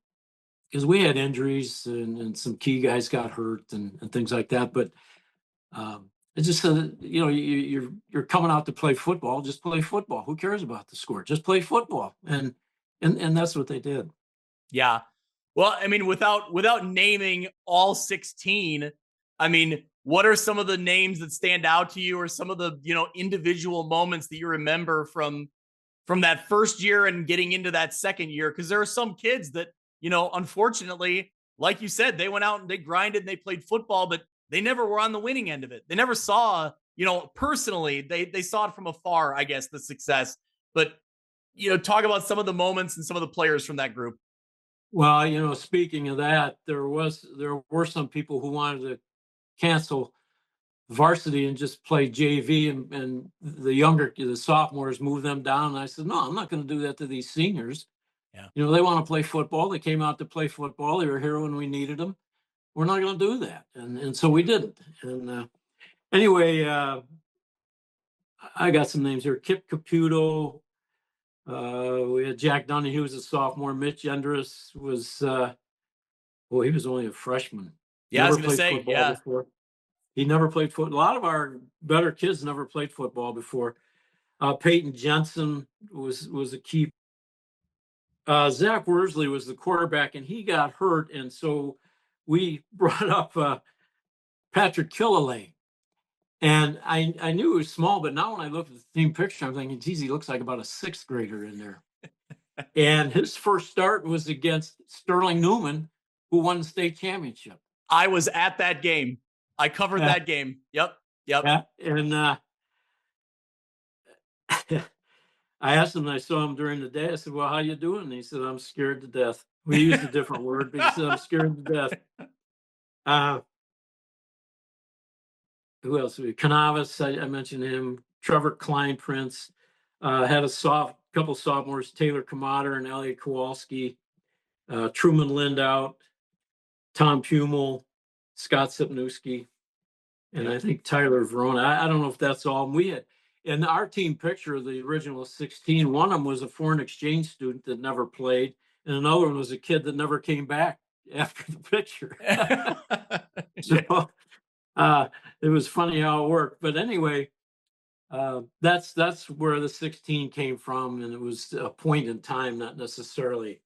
B: because we had injuries and some key guys got hurt and things like that, but it just said, you're coming out to play football. Just play football. Who cares about the score? Just play football, and that's what they did.
A: Yeah. Well, I mean, without naming all 16, I mean, what are some of the names that stand out to you, or some of the, individual moments that you remember from that first year and getting into that second year? Because there are some kids that, unfortunately, like you said, they went out and they grinded and they played football, but they never were on the winning end of it. They never saw, personally, they saw it from afar, I guess, the success. But, talk about some of the moments and some of the players from that group.
B: Well, speaking of that, there were some people who wanted to cancel varsity and just play JV, and the sophomores move them down. And I said, no, I'm not going to do that to these seniors.
A: Yeah.
B: They want to play football. They came out to play football. They were here when we needed them. We're not going to do that. And so we didn't. And anyway, I got some names here. Kip Caputo. We had Jack Dunning, he was a sophomore. Mitch Endress was, he was only a freshman.
A: Yeah, I was going to say, yeah.
B: Before. He never played football. A lot of our better kids never played football before. Peyton Jensen was a key. Zach Worsley was the quarterback, and he got hurt, and so we brought up Patrick Killalay. And I knew he was small, but now when I look at the team picture, I'm thinking, geez, he looks like about a sixth grader in there. And his first start was against Sterling Newman, who won the state championship.
A: I was at that game. I covered that game. Yep.
B: Yeah. And I asked him, I saw him during the day. I said, well, how you doing? And he said, I'm scared to death. We used a different word, but he said, I'm scared to death. Who else? Canavas, I mentioned him. Trevor Kleinprince, had a couple sophomores, Taylor Kamader and Elliot Kowalski, Truman Lindout, Tom Pumel, Scott Sipnewski, and I think Tyler Verona. I don't know if that's all. We had, in our team picture, the original 16, one of them was a foreign exchange student that never played, and another one was a kid that never came back after the picture. So It was funny how it worked. But anyway, that's where the 16 came from, and it was a point in time, not necessarily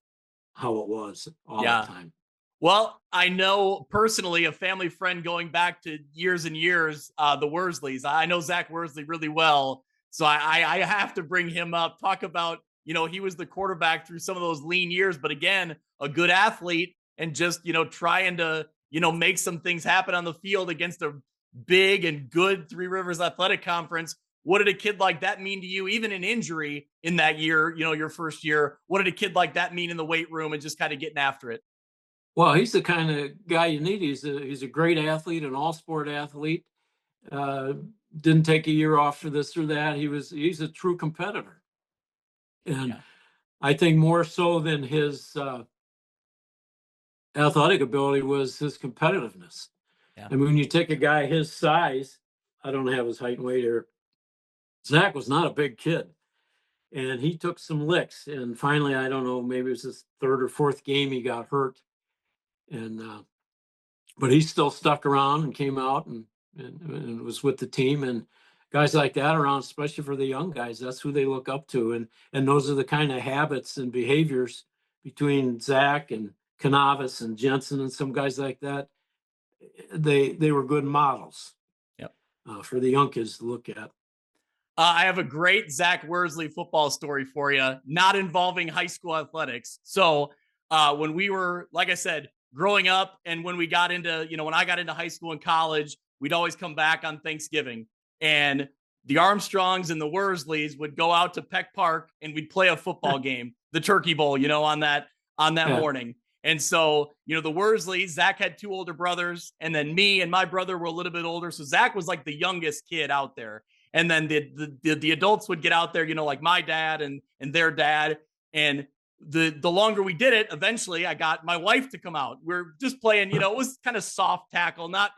B: how it was all the
A: Yeah.
B: time.
A: Well, I know personally a family friend going back to years and years, the Worsleys. I know Zach Worsley really well. So I have to bring him up. Talk about, he was the quarterback through some of those lean years, but again, a good athlete and just, trying to, make some things happen on the field against a big and good Three Rivers Athletic Conference. What did a kid like that mean to you, even in injury in that year, your first year? What did a kid like that mean in the weight room and just kind of getting after it?
B: Well, he's the kind of guy you need. He's a great athlete, an all sport athlete. Uh, didn't take a year off for this or that. He's a true competitor, and
A: Yeah.
B: I think more so than his athletic ability was his competitiveness.
A: Yeah.
B: I mean, when you take a guy his size, I don't have his height and weight here. Zach was not a big kid, and he took some licks. And finally, I don't know, maybe it was his third or fourth game, he got hurt, and but he still stuck around and came out and was with the team. And guys like that around, especially for the young guys, that's who they look up to. And those are the kind of habits and behaviors between Zach and Canavis and Jensen and some guys like that. They were good models
A: Yep.
B: for the young kids to look at.
A: I have a great Zach Worsley football story for you, not involving high school athletics. So when we were, like I said, growing up, and when we got into, when I got into high school and college, we'd always come back on Thanksgiving, and the Armstrongs and the Worsleys would go out to Peck Park, and we'd play a football game, the Turkey Bowl, on that
B: Yeah.
A: morning. And so, the Worsleys, Zach had two older brothers, and then me and my brother were a little bit older. So Zach was like the youngest kid out there. And then the adults would get out there, like my dad and their dad. And the longer we did it, eventually I got my wife to come out. We're just playing, it was kind of soft tackle, not,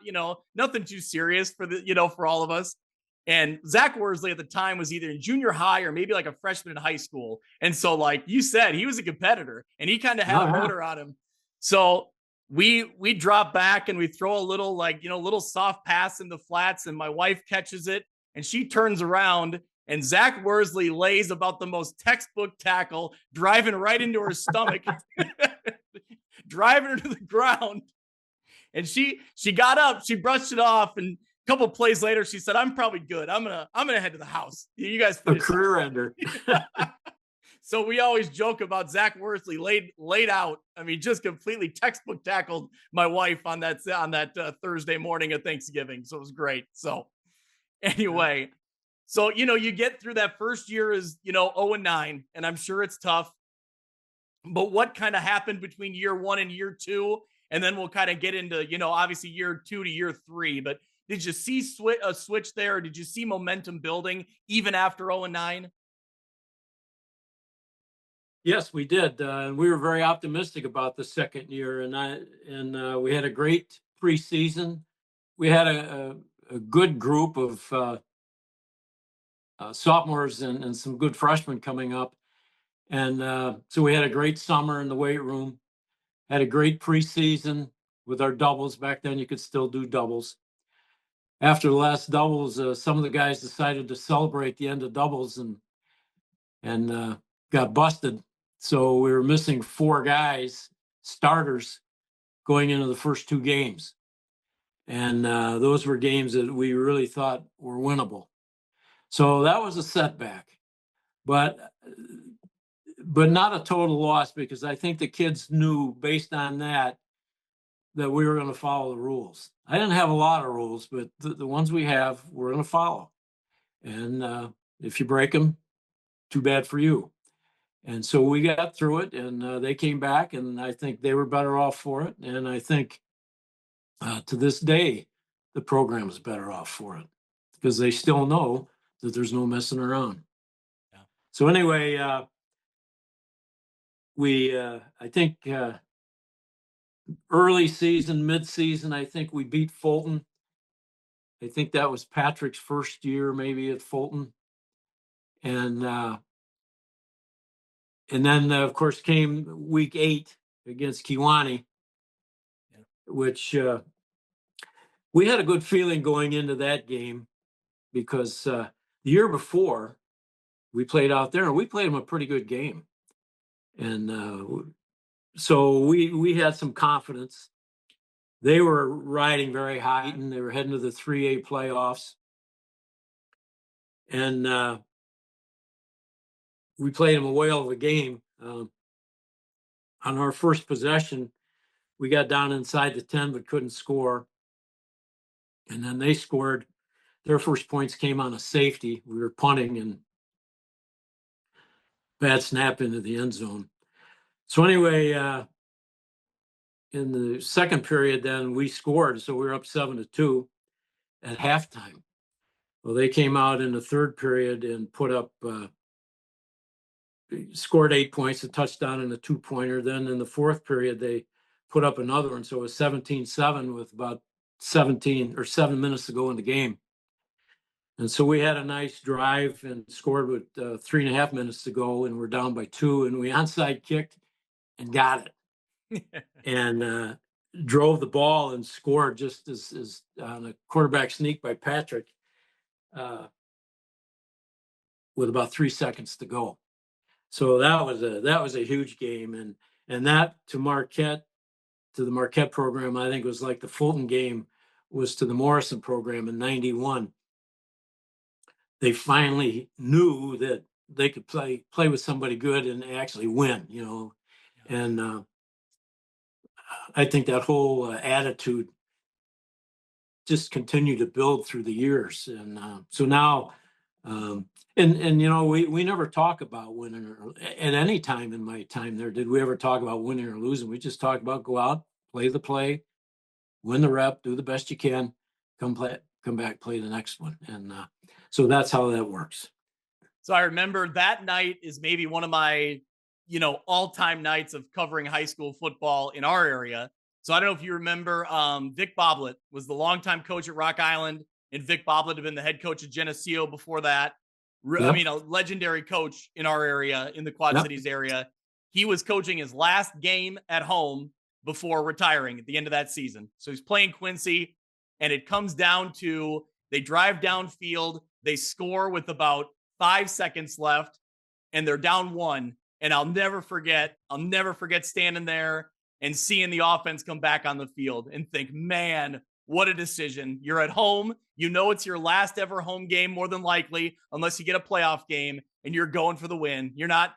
A: nothing too serious for all of us. And Zach Worsley at the time was either in junior high or maybe like a freshman in high school. And so, like you said, he was a competitor and he kind of had a motor on him. So we drop back and we throw a little little soft pass in the flats, and my wife catches it and she turns around, and Zach Worsley lays about the most textbook tackle, driving right into her stomach, driving her to the ground. And she got up, she brushed it off, and a couple plays later, she said, "I'm probably good. I'm gonna head to the house. You guys finish."
B: A career ender.
A: So we always joke about Zach Worsley laid out. I mean, just completely textbook tackled my wife on that Thursday morning of Thanksgiving. So it was great. So anyway, so you get through that first year as 0-9, and I'm sure it's tough. But what kind of happened between year 1 and year 2? And then we'll kind of get into obviously year 2 to year 3. But did you see a switch there? Or did you see momentum building even after 0-9?
B: Yes, we did, and we were very optimistic about the second year, and we had a great preseason. We had a good group of sophomores and some good freshmen coming up, and so we had a great summer in the weight room. Had a great preseason with our doubles. Back then, you could still do doubles. After the last doubles, some of the guys decided to celebrate the end of doubles and got busted. So we were missing 4 guys, starters, going into the first 2 games. And those were games that we really thought were winnable. So that was a setback, but not a total loss, because I think the kids knew based on that we were going to follow the rules. I didn't have a lot of rules, but the ones we have, we're going to follow. And if you break them, too bad for you. And so we got through it, and they came back, and I think they were better off for it. And I think to this day, the program is better off for it, because they still know that there's no messing around.
A: Yeah.
B: So anyway, I think early season, mid-season, I think we beat Fulton. I think that was Patrick's first year maybe at Fulton. And then, of course, came week 8 against Kewanee, which we had a good feeling going into that game because the year before we played out there and we played them a pretty good game. And so we had some confidence. They were riding very high and they were heading to the 3A playoffs. And we played them a whale of a game. On our first possession, we got down inside the 10 but couldn't score. And then they scored. Their first points came on a safety. We were punting and bad snap into the end zone. So anyway, in the second period, then we scored. So we were up 7-2 at halftime. Well, they came out in the third period and put up, scored 8 points, a touchdown and a 2-pointer. Then in the fourth period, they put up another one. So it was 17-7 with about 17 or 7 minutes to go in the game. And so we had a nice drive and scored with 3.5 minutes to go, and we're down by 2, and we onside kicked and got it. And drove the ball and scored just as on a quarterback sneak by Patrick with about 3 seconds to go. So that was a huge game, and that to the Marquette program, I think was like the Fulton game was to the Morrison program in '91. They finally knew that they could play with somebody good and actually win, and I think that whole attitude just continued to build through the years. And so now, we never talk about winning or at any time in my time there, did we ever talk about winning or losing? We just talked about go out, play the play, win the rep, do the best you can, come back, play the next one. And so that's how that works.
A: So I remember that night is maybe one of my, all-time nights of covering high school football in our area. So I don't know if you remember, Vic Boblet was the longtime coach at Rock Island, and Vic Boblet had been the head coach at Geneseo before that. I mean, a legendary coach in our area, in the Quad Cities area. He was coaching his last game at home before retiring at the end of that season. So he's playing Quincy, and it comes down to they drive downfield, they score with about 5 seconds left, and they're down 1. And I'll never forget standing there and seeing the offense come back on the field and think, man, what a decision. You're at home. It's your last ever home game, more than likely, unless you get a playoff game, and you're going for the win. You're not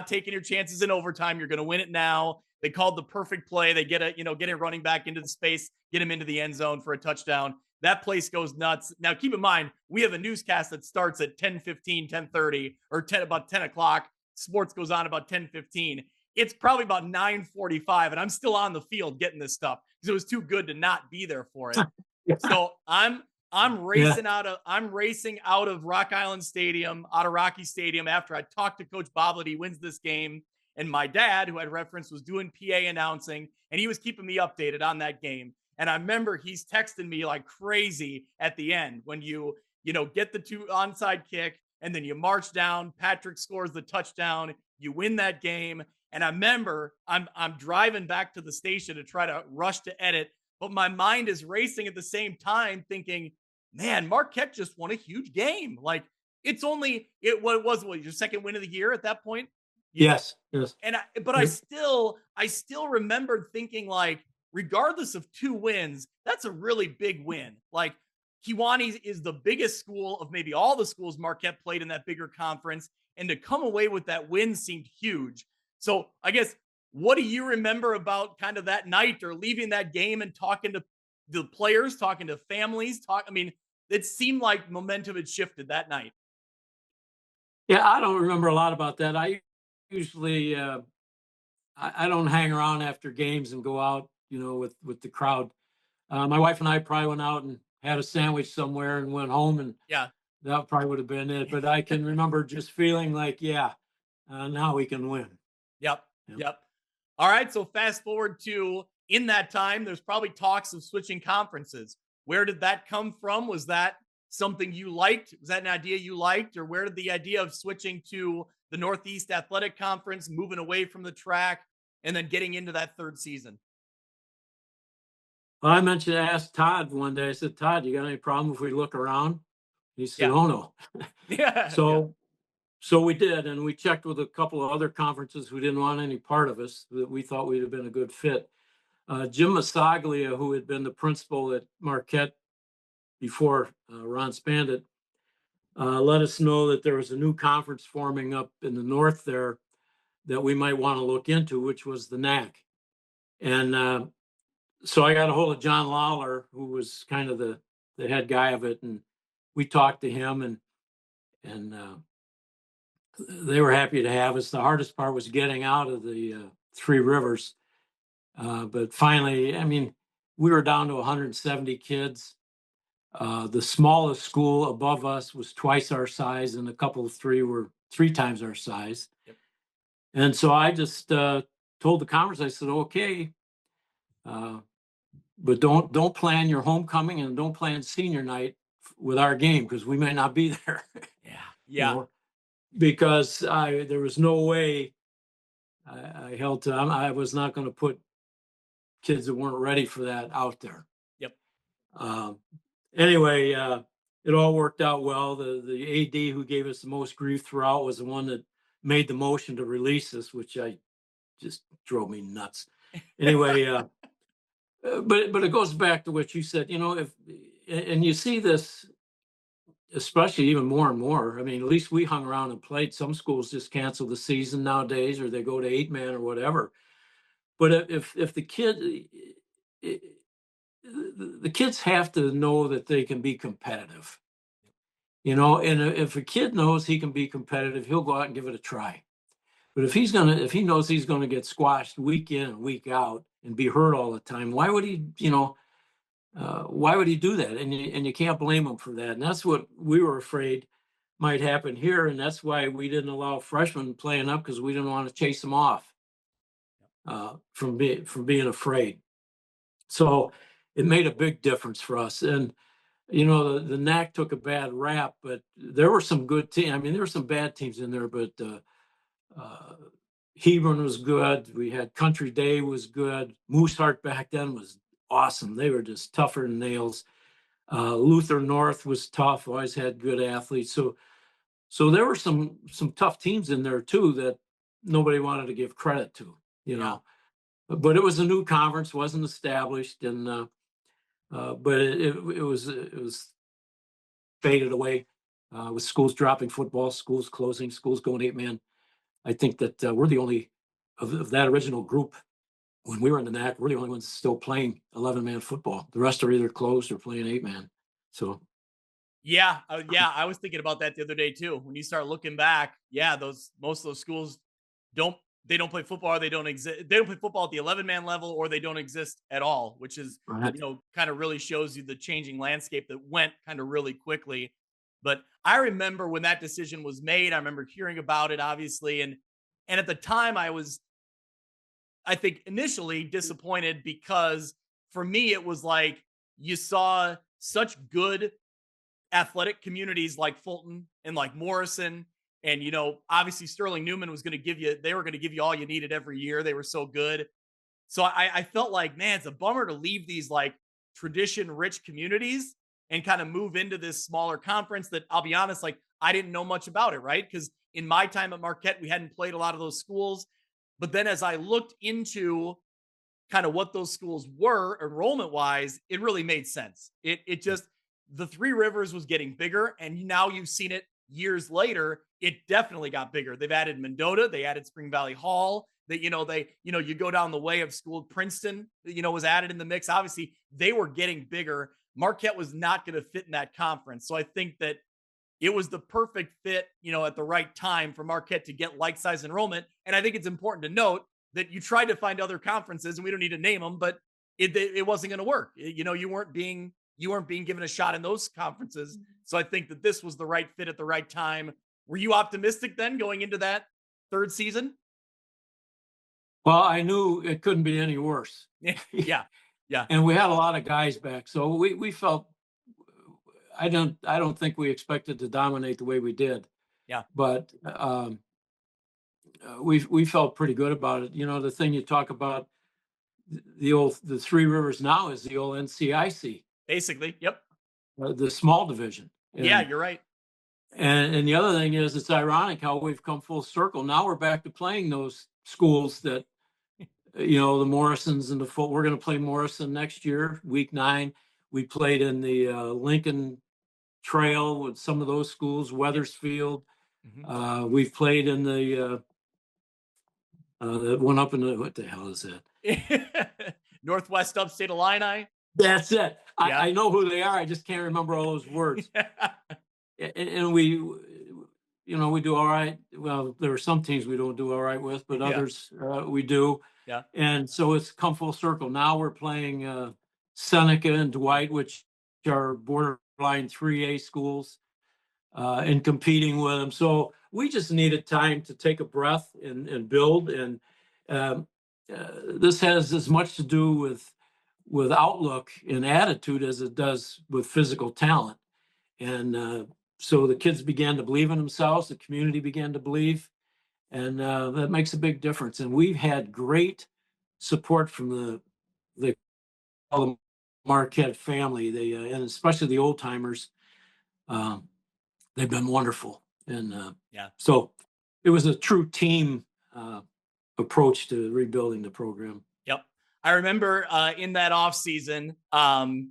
A: taking your chances in overtime. You're going to win it now. They called the perfect play. They get a running back into the space, get him into the end zone for a touchdown. That place goes nuts. Now, keep in mind, we have a newscast that starts at 10:15, 10:30, or about 10 o'clock. Sports goes on about 10:15. It's probably about 9:45, and I'm still on the field getting this stuff because it was too good to not be there for it. So I'm racing out of Rock Island Stadium, out of Rocky Stadium after I talked to Coach Boblet. He wins this game, and my dad, who I'd referenced, was doing PA announcing, and he was keeping me updated on that game. And I remember he's texting me like crazy at the end when you get the 2 onside kick and then you march down, Patrick scores the touchdown, you win that game. And I remember I'm driving back to the station to try to rush to edit, but my mind is racing at the same time thinking, man, Marquette just won a huge game. Like what was your second win of the year at that point?
B: Yes.
A: And I still remembered thinking, like, regardless of 2 wins, that's a really big win. Like, Kiwanis is the biggest school of maybe all the schools Marquette played in that bigger conference, and to come away with that win seemed huge. So I guess, what do you remember about kind of that night or leaving that game and talking to the players, talking to families? It seemed like momentum had shifted that night.
B: Yeah, I don't remember a lot about that. I usually I don't hang around after games and go out, with the crowd. My wife and I probably went out and had a sandwich somewhere and went home, and that probably would have been it. But I can remember just feeling like, now we can win.
A: Yep. All right. So fast forward to, in that time, there's probably talks of switching conferences. Where did that come from? Was that something you liked? Was that an idea you liked? Or where did the idea of switching to the Northeast Athletic Conference, moving away from the track, and then getting into that third season?
B: Well, I asked Todd one day, I said, Todd, you got any problem if we look around? He said,
A: Yeah.
B: oh no.
A: Yeah. Yeah.
B: So, so we did, and we checked with a couple of other conferences who didn't want any part of us, that we thought we'd have been a good fit. Jim Masaglia, who had been the principal at Marquette before Ron Spandit, let us know that there was a new conference forming up in the north there that we might want to look into, which was the NAC. And so I got a hold of John Lawler, who was kind of the head guy of it, and we talked to him, and they were happy to have us. The hardest part was getting out of the Three Rivers, but finally, I mean, we were down to 170 kids. The smallest school above us was twice our size, and a couple of three were 3 times our size.
A: Yep.
B: And so I just told the conference, I said, okay, but don't plan your homecoming and don't plan senior night with our game, because we may not be there.
A: Yeah.
B: You
A: Yeah.
B: know, because there was no way I held to. I was not going to put kids that weren't ready for that out there.
A: Yep.
B: Anyway, it all worked out well. The AD who gave us the most grief throughout was the one that made the motion to release us, which I just drove me nuts. Anyway, but it goes back to what you said. You know, and you see this, especially even more and more. I mean, at least we hung around and played. Some schools just cancel the season nowadays, or they go to 8-man or whatever. But if the kids have to know that they can be competitive, you know, and if a kid knows he can be competitive, he'll go out and give it a try. But if he knows he's gonna get squashed week in and week out and be hurt all the time, why would he, why would he do that? And you can't blame him for that. And that's what we were afraid might happen here, and that's why we didn't allow freshmen playing up, because we didn't want to chase them off from being afraid. So it made a big difference for us. And you know, the NAC took a bad rap, but there were some good teams. I mean, there were some bad teams in there, but uh, Hebron was good. We had Country Day was good. Mooseheart back then was awesome. They were just tougher than nails. Luther North was tough. Always had good athletes. So there were some tough teams in there too that nobody wanted to give credit to. You know, but it was a new conference, wasn't established, and but it was faded away with schools dropping football, schools closing, schools going 8-man. I think that we're the only of that original group when we were in the NAC. We're the only ones still playing 11-man football. The rest are either closed or playing 8-man. So
A: Yeah. Yeah. I was thinking about that the other day too. When you start looking back, yeah, most of those schools don't they don't play football, or they don't exist. They don't play football at the 11-man level, or they don't exist at all, which is,
B: right.
A: kind of really shows you the changing landscape that went kind of really quickly. But I remember when that decision was made, I remember hearing about it, obviously. And at the time I think initially disappointed, because for me, it was like you saw such good athletic communities like Fulton and like Morrison. And, obviously Sterling Newman was going to they were going to give you all you needed every year. They were so good. So I felt like, man, it's a bummer to leave these like tradition rich communities and kind of move into this smaller conference that, I'll be honest, like I didn't know much about it, right? Because in my time at Marquette, we hadn't played a lot of those schools. But then as I looked into kind of what those schools were enrollment wise, it really made sense. It just, the Three Rivers was getting bigger, and now you've seen it years later. It definitely got bigger. They've added Mendota, they added Spring Valley Hall. That you go down the way of school, Princeton, was added in the mix. Obviously, they were getting bigger. Marquette was not going to fit in that conference. So I think that it was the perfect fit, at the right time for Marquette to get like size enrollment. And I think it's important to note that you tried to find other conferences, and we don't need to name them, but it wasn't going to work. You weren't being given a shot in those conferences. So I think that this was the right fit at the right time. Were you optimistic then going into that third season?
B: Well, I knew it couldn't be any worse.
A: Yeah. Yeah.
B: And we had a lot of guys back, so we felt. I don't think we expected to dominate the way we did.
A: Yeah.
B: But we felt pretty good about it. You know, the thing you talk about, the Three Rivers now is the old NCIC,
A: Basically, yep.
B: the small division.
A: Yeah, you're right.
B: And the other thing is, it's ironic how we've come full circle. Now we're back to playing those schools that, the Morrisons and we're going to play Morrison next year, week 9. We played in the Lincoln Trail with some of those schools, Weathersfield.
A: Mm-hmm.
B: We've played in the that one up in the, what the hell is that?
A: Northwest Upstate Illini.
B: That's it.
A: Yeah.
B: I know who they are. I just can't remember all those words. And we do all right. Well, there are some teams we don't do all right with, but others we do.
A: Yeah.
B: And so it's come full circle. Now we're playing Seneca and Dwight, which are borderline 3A schools, and competing with them. So we just needed time to take a breath and build. And this has as much to do with outlook and attitude as it does with physical talent. And so the kids began to believe in themselves, the community began to believe, and that makes a big difference. And we've had great support from the Marquette family, and especially the old timers. They've been wonderful. And so it was a true team approach to rebuilding the program.
A: Yep. I remember in that off season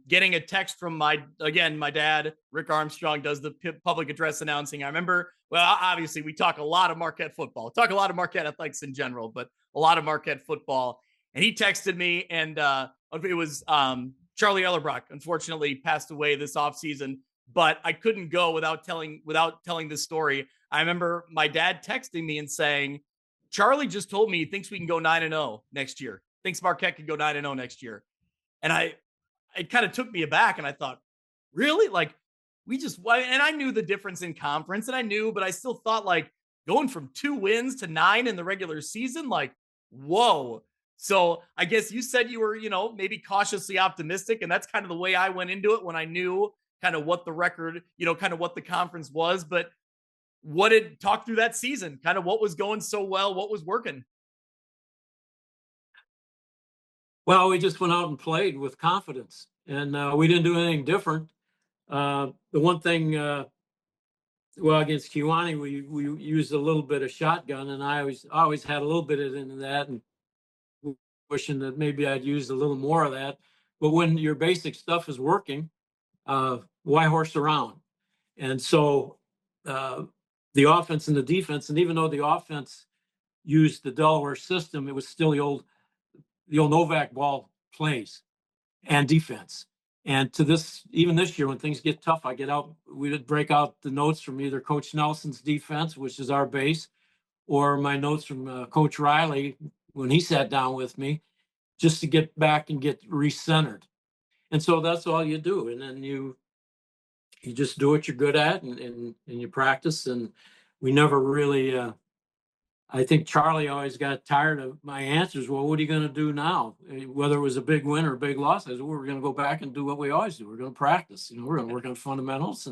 A: getting a text from my dad, Rick Armstrong, does the public address announcing. I remember, well, obviously we talk a lot of Marquette football, talk a lot of Marquette athletics in general, but a lot of Marquette football. And he texted me, and it was Charlie Ellerbrock, unfortunately passed away this off season, but I couldn't go without telling this story. I remember my dad texting me and saying, Charlie just told me he thinks we can go 9-0 next year. Thinks Marquette could go 9-0 next year. And it kind of took me aback, and I thought, really? Like, and I knew the difference in conference, and but I still thought, like, going from 2 wins to 9 in the regular season, like, whoa. So I guess you said you were, maybe cautiously optimistic, and that's kind of the way I went into it when I knew kind of what the record, kind of what the conference was. But talk through that season, kind of what was going so well, what was working?
B: Well, we just went out and played with confidence, and we didn't do anything different. The one thing, against Kewanee, we used a little bit of shotgun, and I always had a little bit of into that, and wishing that maybe I'd used a little more of that. But when your basic stuff is working, why horse around? And so the offense and the defense, and even though the offense used the Delaware system, it was still the old Novak ball plays and defense. And even this year, when things get tough, we would break out the notes from either Coach Nelson's defense, which is our base, or my notes from Coach Riley when he sat down with me, just to get back and get recentered. And so that's all you do. And then you just do what you're good at, and you practice. And we never really, I think Charlie always got tired of my answers. Well, what are you going to do now? Whether it was a big win or a big loss, I said, well, we're going to go back and do what we always do. We're going to practice. We're going to work on fundamentals,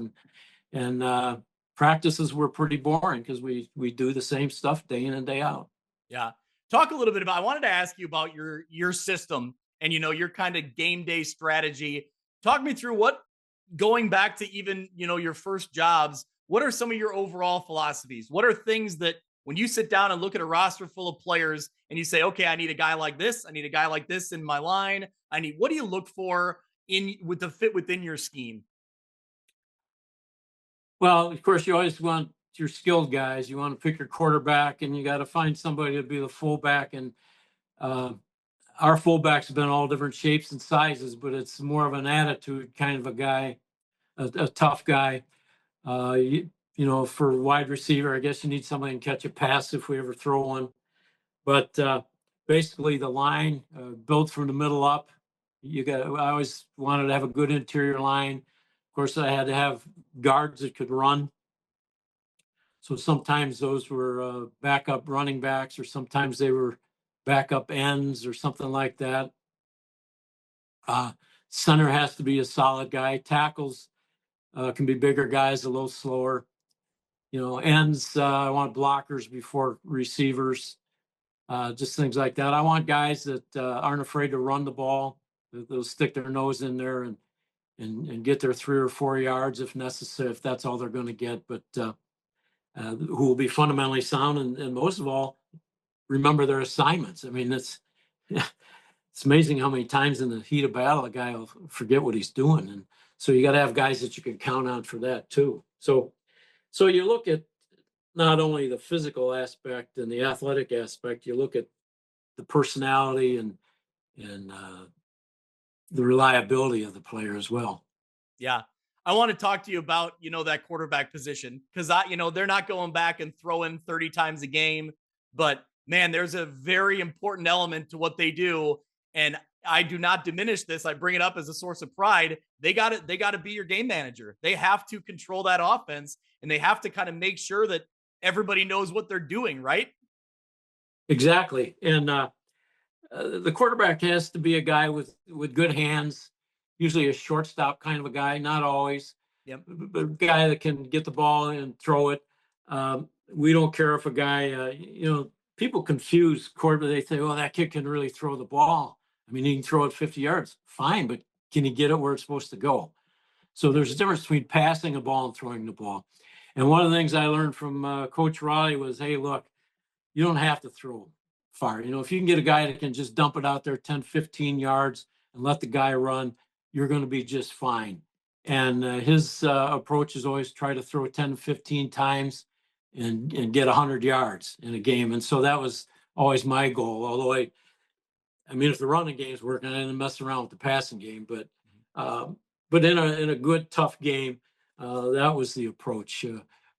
B: and practices were pretty boring because we do the same stuff day in and day out.
A: Yeah. Talk a little bit about, I wanted to ask you about your system and, your kind of game day strategy. Talk me through going back to even, your first jobs, what are some of your overall philosophies? What are things that when you sit down and look at a roster full of players and you say, okay, I need a guy like this, I need a guy like this in my line, what do you look for with the fit within your scheme?
B: Well, of course, you always want your skilled guys. You want to pick your quarterback, and you got to find somebody to be the fullback. And our fullbacks have been all different shapes and sizes, but it's more of an attitude kind of a guy, a tough guy. For wide receiver, I guess you need somebody to catch a pass if we ever throw one. But basically, the line built from the middle up. I always wanted to have a good interior line. Of course, I had to have guards that could run. So sometimes those were backup running backs, or sometimes they were backup ends or something like that. Center has to be a solid guy. Tackles can be bigger guys, a little slower. Ends, I want blockers before receivers. just things like that. I want guys that aren't afraid to run the ball. They'll stick their nose in there and get their 3 or 4 yards if necessary, if that's all they're going to get. But who will be fundamentally sound and most of all remember their assignments. I mean, it's amazing how many times in the heat of battle a guy will forget what he's doing, and so you got to have guys that you can count on for that too. So you look at not only the physical aspect and the athletic aspect, you look at the personality and the reliability of the player as well.
A: Yeah. I want to talk to you about, that quarterback position because they're not going back and throwing 30 times a game, but man, there's a very important element to what they do. And I do not diminish this. I bring it up as a source of pride. They got to be your game manager. They have to control that offense and they have to kind of make sure that everybody knows what they're doing, right?
B: Exactly. And the quarterback has to be a guy with good hands, usually a shortstop kind of a guy, not always,
A: Yep.
B: but a guy that can get the ball and throw it. We don't care if a guy, people confuse quarterback. They say, "Oh, that kid can really throw the ball. I mean, he can throw it 50 yards. Fine, but can he get it where it's supposed to go?" So there's a difference between passing a ball and throwing the ball. And one of the things I learned from Coach Raleigh was, hey, look, you don't have to throw far. If you can get a guy that can just dump it out there 10, 15 yards and let the guy run, you're going to be just fine. And his approach is always try to throw 10, 15 times and get 100 yards in a game. And so that was always my goal. Although I mean, if the running game's working, I didn't mess around with the passing game. But in a good, tough game, that was the approach.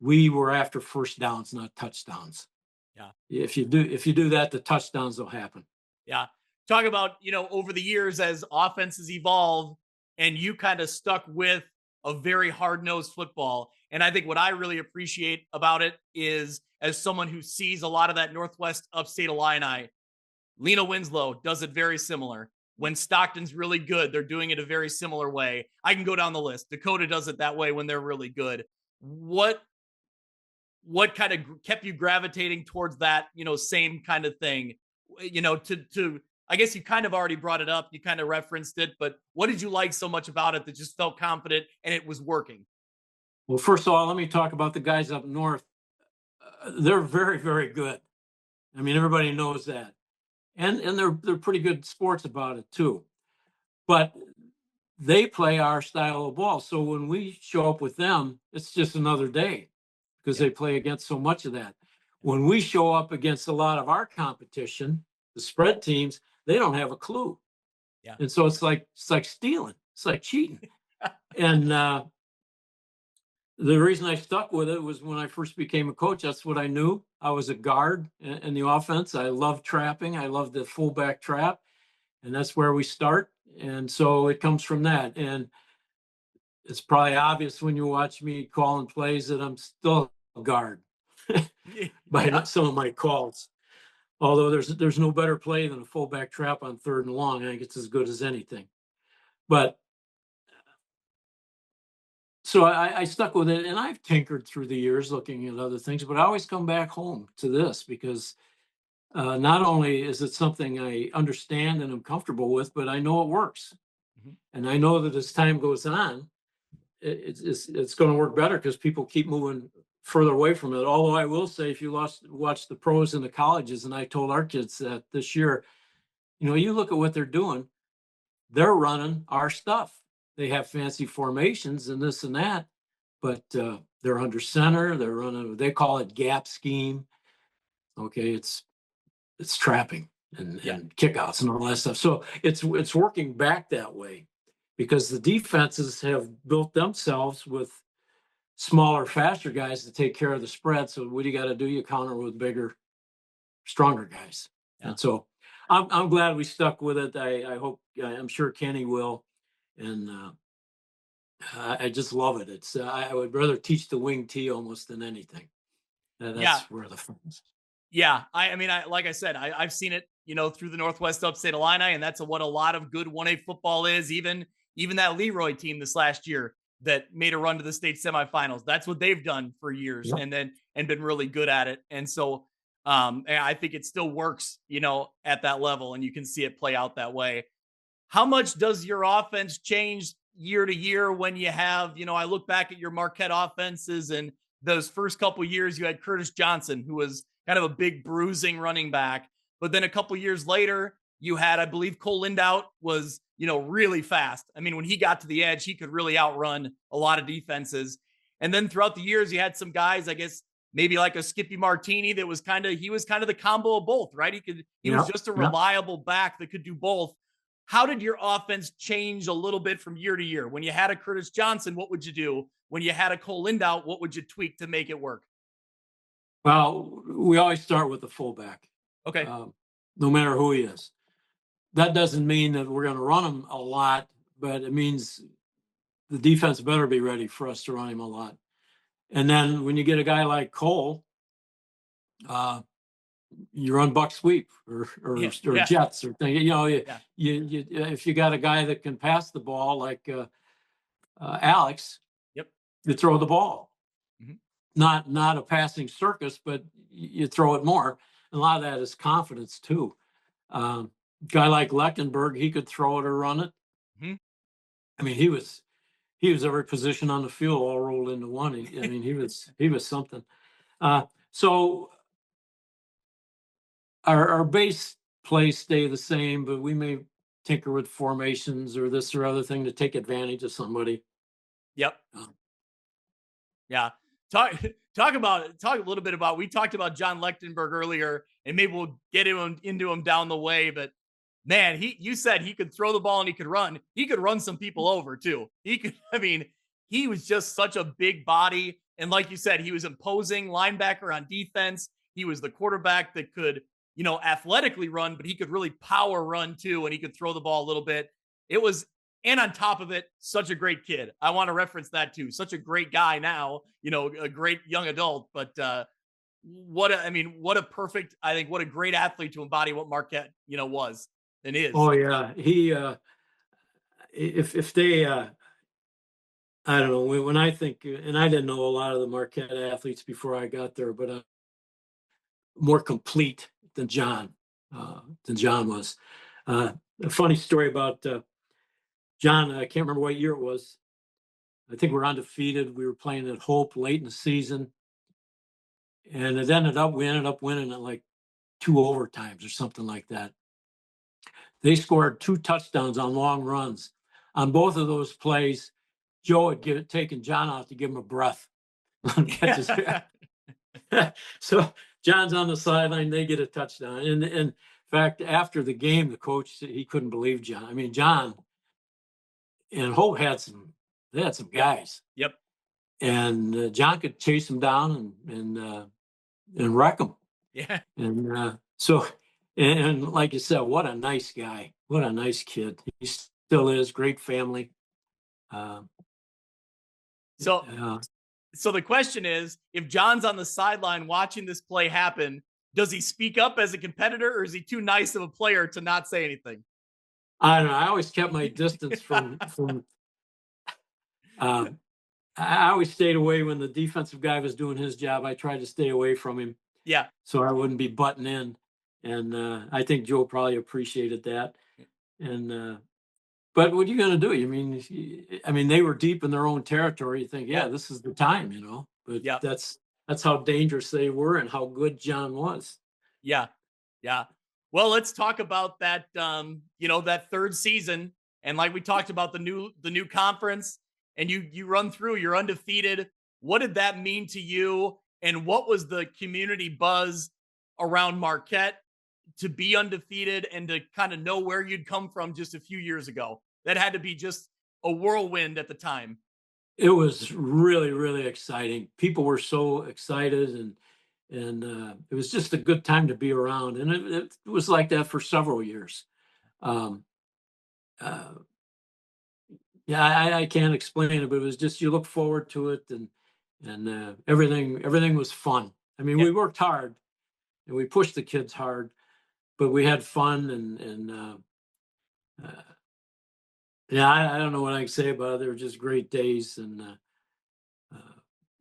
B: We were after first downs, not touchdowns.
A: Yeah.
B: If you do that, the touchdowns will happen.
A: Yeah. Talk about, over the years as offenses evolve and you kind of stuck with a very hard-nosed football. And I think what I really appreciate about it is as someone who sees a lot of that Northwest upstate Illini, Lena Winslow does it very similar. When Stockton's really good, they're doing it a very similar way. I can go down the list. Dakota does it that way when they're really good. What kind of kept you gravitating towards that, same kind of thing, to I guess you kind of already brought it up. You kind of referenced it, but what did you like so much about it that just felt confident and it was working?
B: Well, first of all, let me talk about the guys up north. They're very, very good. I mean, everybody knows that. And they're pretty good sports about it too. But they play our style of ball. So when we show up with them, it's just another day because they play against so much of that. When we show up against a lot of our competition, the spread teams, they don't have a clue.
A: Yeah.
B: And so it's like stealing. It's like cheating. And the reason I stuck with it was when I first became a coach, that's what I knew. I was a guard in the offense. I love trapping. I love the fullback trap. And that's where we start. And so it comes from that. And it's probably obvious when you watch me calling plays that I'm still a guard by some of my calls. Although there's no better play than a fullback trap on 3rd and long. I think it's as good as anything. But so I stuck with it, and I've tinkered through the years looking at other things, but I always come back home to this because not only is it something I understand and I'm comfortable with, but I know it works. Mm-hmm. And I know that as time goes on, it's going to work better because people keep moving further away from it. Although I will say, if you watch the pros and the colleges, and I told our kids that this year, you look at what they're doing, they're running our stuff. They have fancy formations and this and that, but they're under center. They're running, they call it gap scheme. Okay, it's trapping and kickouts and all that stuff. So it's working back that way because the defenses have built themselves with smaller, faster guys to take care of the spread. So what do you got to do? You counter with bigger, stronger guys. Yeah. And so I'm glad we stuck with it. I hope, I'm sure Kenny will. And I just love it. It's I would rather teach the wing tee almost than anything. That's where the fun is.
A: Yeah, I mean, like I said, I've seen it, through the Northwest Upstate Illini, and that's what a lot of good 1A football is. Even that Leroy team this last year that made a run to the state semifinals. That's what they've done for years, and been really good at it. And so And I think it still works, at that level, and you can see it play out that way. How much does your offense change year to year when you have, I look back at your Marquette offenses, and those first couple years you had Curtis Johnson, who was kind of a big bruising running back. But then a couple years later, you had, I believe, Cole Lindout was, really fast. I mean, when he got to the edge, he could really outrun a lot of defenses. And then throughout the years, you had some guys, I guess, maybe like a Skippy Martini that was he was kind of the combo of both, right? He was
B: Yeah,
A: just a
B: yeah.
A: reliable back that could do both. How did your offense change a little bit from year to year? When you had a Curtis Johnson, what would you do? When you had a Cole Lindout, what would you tweak to make it work?
B: Well, we always start with the fullback,
A: Okay.
B: no matter who he is. That doesn't mean that we're going to run him a lot, but it means the defense better be ready for us to run him a lot. And then when you get a guy like Cole, you run buck sweep or
A: Yeah.
B: jets or thing.
A: Yeah.
B: If you got a guy that can pass the ball like Alex,
A: Yep.
B: you throw the ball.
A: Mhm.
B: Not a passing circus, but you throw it more. And a lot of that is confidence too. Guy like Lechtenberg, he could throw it or run it.
A: Mhm.
B: I mean, he was every position on the field all rolled into one. He was something. So our base plays stay the same, but we may tinker with formations or this or other thing to take advantage of somebody.
A: Yep.
B: Um,
A: Yeah. Talk talk a little bit about, we talked about John Lechtenberg earlier, and maybe we'll get into him down the way, but man, you said he could throw the ball and he could run. He could run some people over too. He could, I mean, he was just such a big body. And like you said, he was imposing linebacker on defense. He was the quarterback that could, athletically run, but he could really power run too. And he could throw the ball a little bit. It was, and on top of it, such a great kid. I want to reference that too. Such a great guy now, a great young adult, but, what a perfect, I think, what a great athlete to embody what Marquette, was and is.
B: oh yeah, he if they I don't know when I think, and I didn't know a lot of the Marquette athletes before I got there, but more complete than John was. A funny story about John. I can't remember what year it was. I think we're undefeated. We were playing at Hope late in the season, and we ended up winning at like 2 overtimes or something like that. They scored 2 touchdowns on long runs. On both of those plays, Joe had taken John out to give him a breath. So John's on the sideline, they get a touchdown. And in fact, after the game, the coach said he couldn't believe John. I mean, John and Hope they had some guys.
A: Yep.
B: And John could chase them down and wreck them.
A: Yeah.
B: And and like you said, what a nice guy. What a nice kid. He still is. Great family.
A: So,
B: Uh,
A: so the question is, if John's on the sideline watching this play happen, does he speak up as a competitor, or is he too nice of a player to not say anything?
B: I don't know. I always kept my distance from. I always stayed away when the defensive guy was doing his job. I tried to stay away from him.
A: Yeah.
B: So I wouldn't be butting in, and I think Joe probably appreciated that. And but what are you going to do? I mean, they were deep in their own territory. You think, yeah, this is the time, But
A: yeah,
B: that's how dangerous they were and how good John was.
A: Yeah. Yeah. Well, let's talk about that, that third season. And like we talked about the new conference, and you run through, you're undefeated. What did that mean to you? And what was the community buzz around Marquette to be undefeated and to kind of know where you'd come from just a few years ago? That had to be just a whirlwind at the time.
B: It was really, really exciting. People were so excited, and it was just a good time to be around. And it was like that for several years. Um, yeah, I can't explain it, but it was just, you look forward to it, and everything was fun. I mean, we worked hard and we pushed the kids hard, but we had fun, and yeah, I don't know what I can say about it. They were just great days, and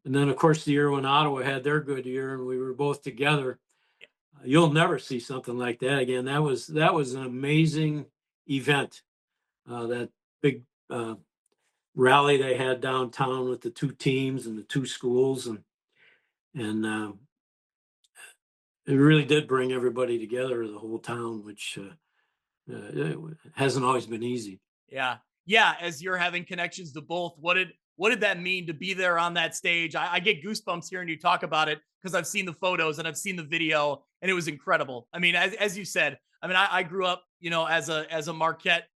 B: then of course the year when Ottawa had their good year and we were both together, You'll never see something like that again. That was an amazing event. That big rally they had downtown with the two teams and the two schools, and it really did bring everybody together, the whole town, which it hasn't always been easy.
A: Yeah. Yeah. As you're having connections to both, what did that mean to be there on that stage? I get goosebumps hearing you talk about it because I've seen the photos and I've seen the video, and it was incredible. I mean, as you said, I mean, I grew up, as a Marquette,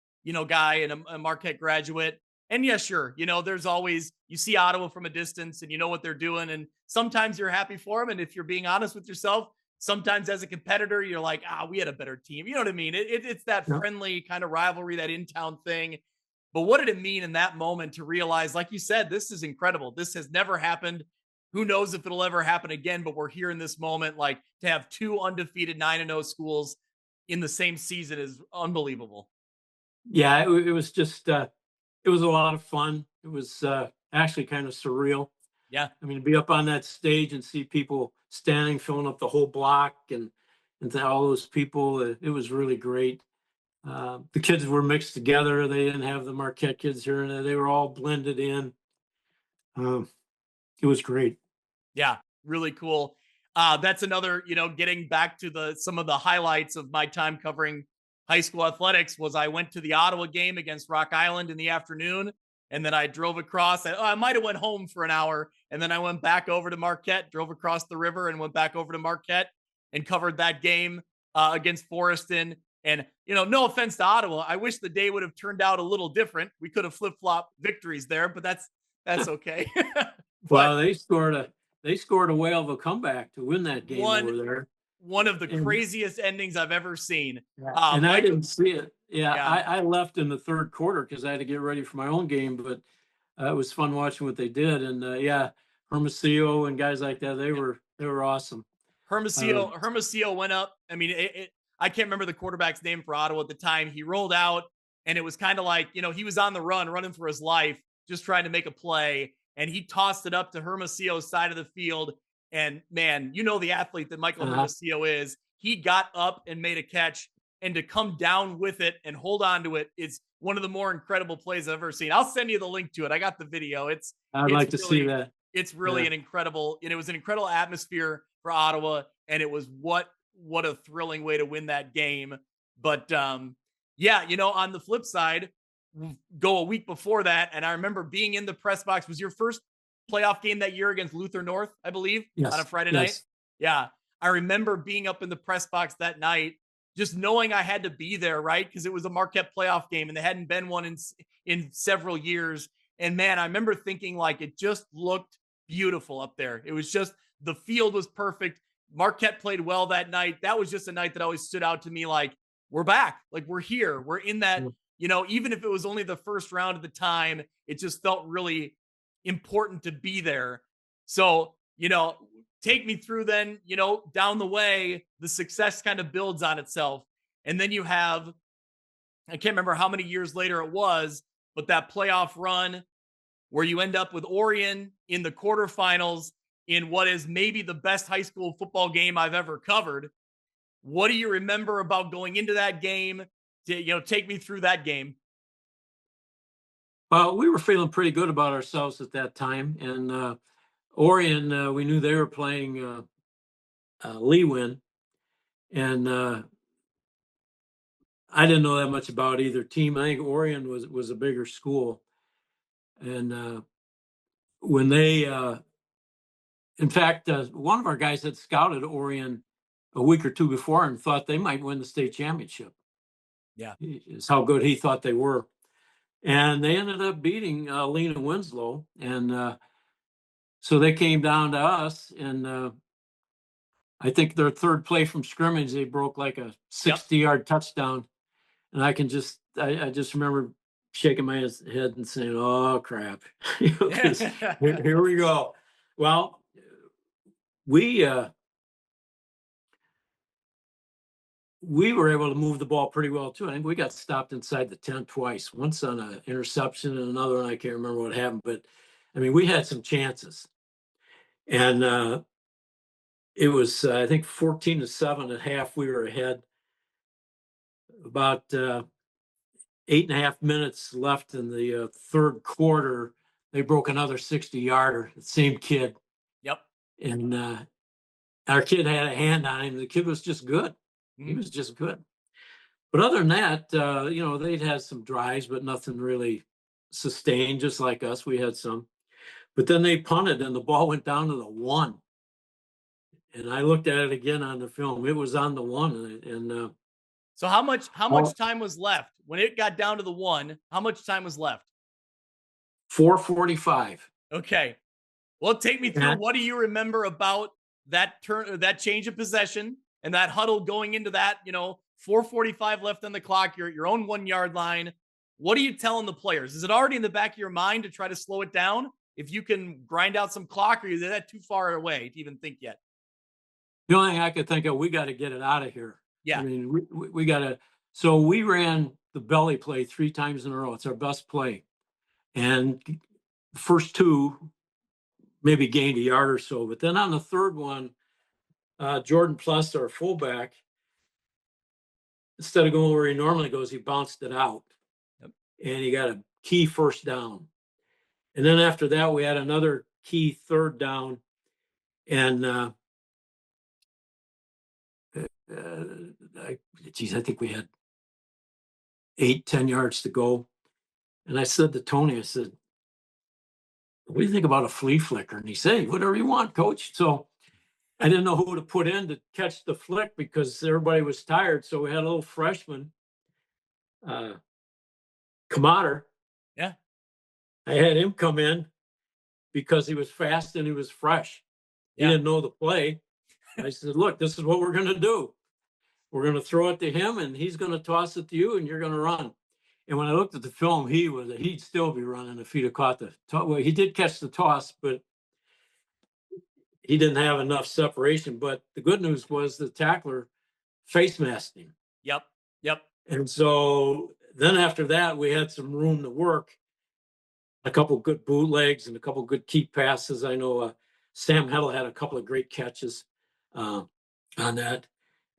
A: guy and a Marquette graduate. And yeah, sure, there's always, you see Ottawa from a distance and you know what they're doing. And sometimes you're happy for them. And if you're being honest with yourself, sometimes as a competitor, you're like, we had a better team. You know what I mean? It's that
B: Yeah.
A: friendly kind of rivalry, that in town thing. But what did it mean in that moment to realize, like you said, this is incredible. This has never happened. Who knows if it'll ever happen again? But we're here in this moment. Like, to have two undefeated 9-0 schools in the same season is unbelievable.
B: Yeah, it was just it was a lot of fun. It was actually kind of surreal.
A: Yeah.
B: I mean, to be up on that stage and see people standing, filling up the whole block, and all those people, it was really great. The kids were mixed together. They didn't have the Marquette kids here, and they were all blended in. Um, it was great.
A: Yeah, really cool. That's another, getting back to some of the highlights of my time covering high school athletics was I went to the Ottawa game against Rock Island in the afternoon, and then I drove across. I might have went home for an hour, and then I went back over to Marquette, drove across the river, and went back over to Marquette and covered that game against Foreston. And no offense to Ottawa, I wish the day would have turned out a little different. We could have flip flop victories there, but that's okay. But
B: Well, they scored a whale of a comeback to win that game
A: one
B: over there.
A: one of the
B: And
A: craziest endings I've ever seen.
B: yeah, and I
A: Michael,
B: didn't see it. Yeah,
A: yeah,
B: I left in the third quarter because I had to get ready for my own game, but it was fun watching what they did. And yeah, Hermosillo and guys like that, they
A: yeah.
B: were awesome. Uh,
A: Hermosillo went up. I mean, I can't remember the quarterback's name for Ottawa at the time. He rolled out, and it was kind of like, he was on the run, running for his life, just trying to make a play. And he tossed it up to Hermosillo's side of the field. And man, the athlete that Michael
B: uh,
A: Hermosillo is. He got up and made a catch, and to come down with it and hold on to it is one of the more incredible plays I've ever seen. I'll send you the link to it. I got the video.
B: I'd
A: It's
B: like to see
A: really
B: that.
A: it's really
B: Yeah.
A: an incredible, and it was an incredible atmosphere for Ottawa, and it was what a thrilling way to win that game. But yeah, on the flip side, go a week before that, and I remember being in the press box. Was your first playoff game that year against Luther North, I believe, on a
B: Yes.
A: Friday night?
B: Yes.
A: Yeah. I remember being up in the press box that night, just knowing I had to be there, right? Because it was a Marquette playoff game and there hadn't been one in several years. And man, I remember thinking, like, it just looked beautiful up there. It was just, the field was perfect. Marquette played well that night. That was just a night that always stood out to me, like, we're back. Like, we're here. We're in that,
B: Mm.
A: even if it was only the first round at the time, it just felt really important to be there. So, take me through then, down the way, the success kind of builds on itself. And then you have, I can't remember how many years later it was, but that playoff run where you end up with Orion in the quarterfinals in what is maybe the best high school football game I've ever covered. What do you remember about going into that game? Take me through that game.
B: Well, we were feeling pretty good about ourselves at that time, and Orion, we knew they were playing Leewin, and I didn't know that much about either team. I think Orion was a bigger school, and when they, in fact, one of our guys had scouted Orion a week or two before and thought they might win the state championship.
A: Yeah.
B: Is how good he thought they were, and they ended up beating Lena Winslow, and so they came down to us, and I think their third play from scrimmage, they broke like a
A: Yep.
B: 60-yard touchdown. And I just remember shaking my head and saying, "Oh crap, 'cause here we go." Well, we we were able to move the ball pretty well too. I think we got stopped inside the 10 twice. Once on an interception and another one, I can't remember what happened, but I mean, we had some chances. And it was, I think 14-7 at half, we were ahead. About 8.5 minutes left in the third quarter. They broke another 60-yarder, the same kid.
A: Yep.
B: And our kid had a hand on him. The kid was just good. He was just good. But other than that, they'd had some drives, but nothing really sustained, just like us. We had some. But then they punted and the ball went down to the 1. And I looked at it again on the film. It was on the 1. And
A: so how much time was left when it got down to the 1? How much time was left?
B: 4:45.
A: Okay. Well, take me through. What do you remember about that change of possession and that huddle going into that, 4:45 left on the clock, your own 1-yard line? What are you telling the players? Is it already in the back of your mind to try to slow it down? If you can grind out some clock, or is that too far away to even think yet?
B: The only thing I could think of, we got to get it out of here.
A: Yeah.
B: I mean, we got to. So we ran the belly play 3 times in a row. It's our best play. And the first 2 maybe gained a yard or so. But then on the third one, Jordan Plus, our fullback, instead of going where he normally goes, he bounced it out. Yep. And he got a key first down. And then after that, we had another key third down. And I think we had 8-10 yards to go. And I said to Tony, I said, what do you think about a flea flicker? And he said, whatever you want, coach. So I didn't know who to put in to catch the flick because everybody was tired. So we had a little freshman, Kamater.
A: Yeah.
B: I had him come in because he was fast and he was fresh. He didn't know the play. I said, look, this is what we're going to do. We're going to throw it to him and he's going to toss it to you and you're going to run. And when I looked at the film, he'd still be running if he'd have caught the toss. Well, he did catch the toss, but he didn't have enough separation. But the good news was the tackler face masked him.
A: Yep.
B: And so then after that, we had some room to work. A couple of good bootlegs and a couple of good key passes. I know Sam Heddle had a couple of great catches on that.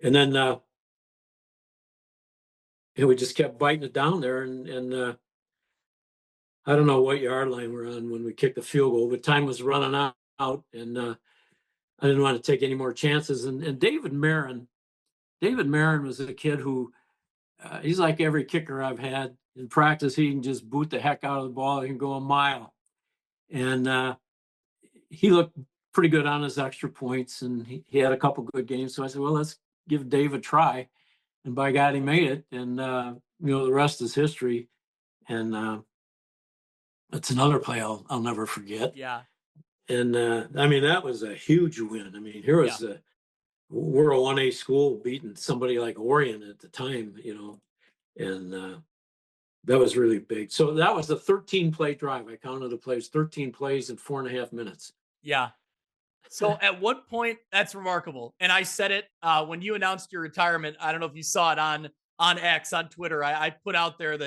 B: And then we just kept biting it down there. And I don't know what yard line we're on when we kicked the field goal, but time was running out. And I didn't want to take any more chances. And David Marin was a kid who, he's like every kicker I've had. In practice, he can just boot the heck out of the ball. He can go a mile. And he looked pretty good on his extra points, and he had a couple good games. So I said, well, let's give Dave a try. And by God, he made it. And, the rest is history. And that's another play I'll never forget.
A: Yeah.
B: And, that was a huge win. I mean, here was we're a 1A school beating somebody like Orion at the time, and that was really big. So that was a 13-play drive. I counted the plays, 13 plays in 4.5 minutes.
A: Yeah. So at what point, that's remarkable. And I said it when you announced your retirement. I don't know if you saw it on X, on Twitter. I put out there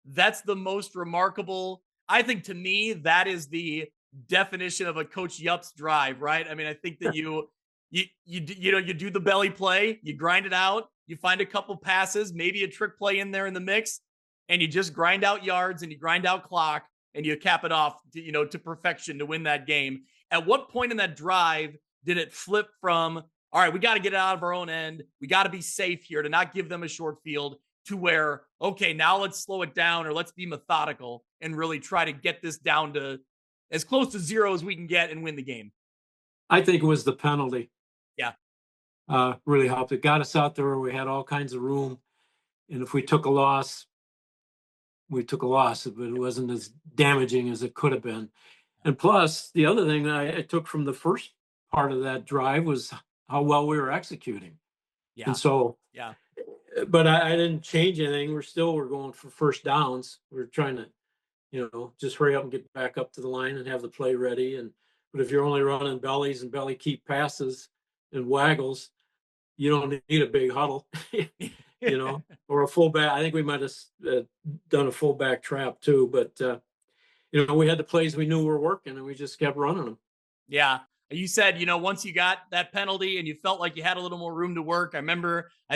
A: that's the most remarkable. I think to me, that is the definition of a Coach Jobst drive, right? I mean, I think that you do the belly play, you grind it out, you find a couple passes, maybe a trick play in there in the mix, and you just grind out yards and you grind out clock and you cap it off to perfection to win that game. At what point in that drive did it flip from, all right, we got to get it out of our own end, we got to be safe here to not give them a short field, to where, okay, now let's slow it down, or let's be methodical and really try to get this down to as close to 0 as we can get and win the game? I
B: think it was the penalty.
A: Yeah.
B: Really helped. It got us out there where we had all kinds of room. And if we took a loss, but it wasn't as damaging as it could have been. And plus, the other thing that I took from the first part of that drive was how well we were executing.
A: Yeah.
B: And so, but I didn't change anything. We're going for first downs. We're trying to, just hurry up and get back up to the line and have the play ready. But if you're only running bellies and belly keep passes and waggles, you don't need a big huddle, or a fullback. I think we might have done a fullback trap too, but we had the plays we knew were working and we just kept running them.
A: Yeah. You said, once you got that penalty and you felt like you had a little more room to work. I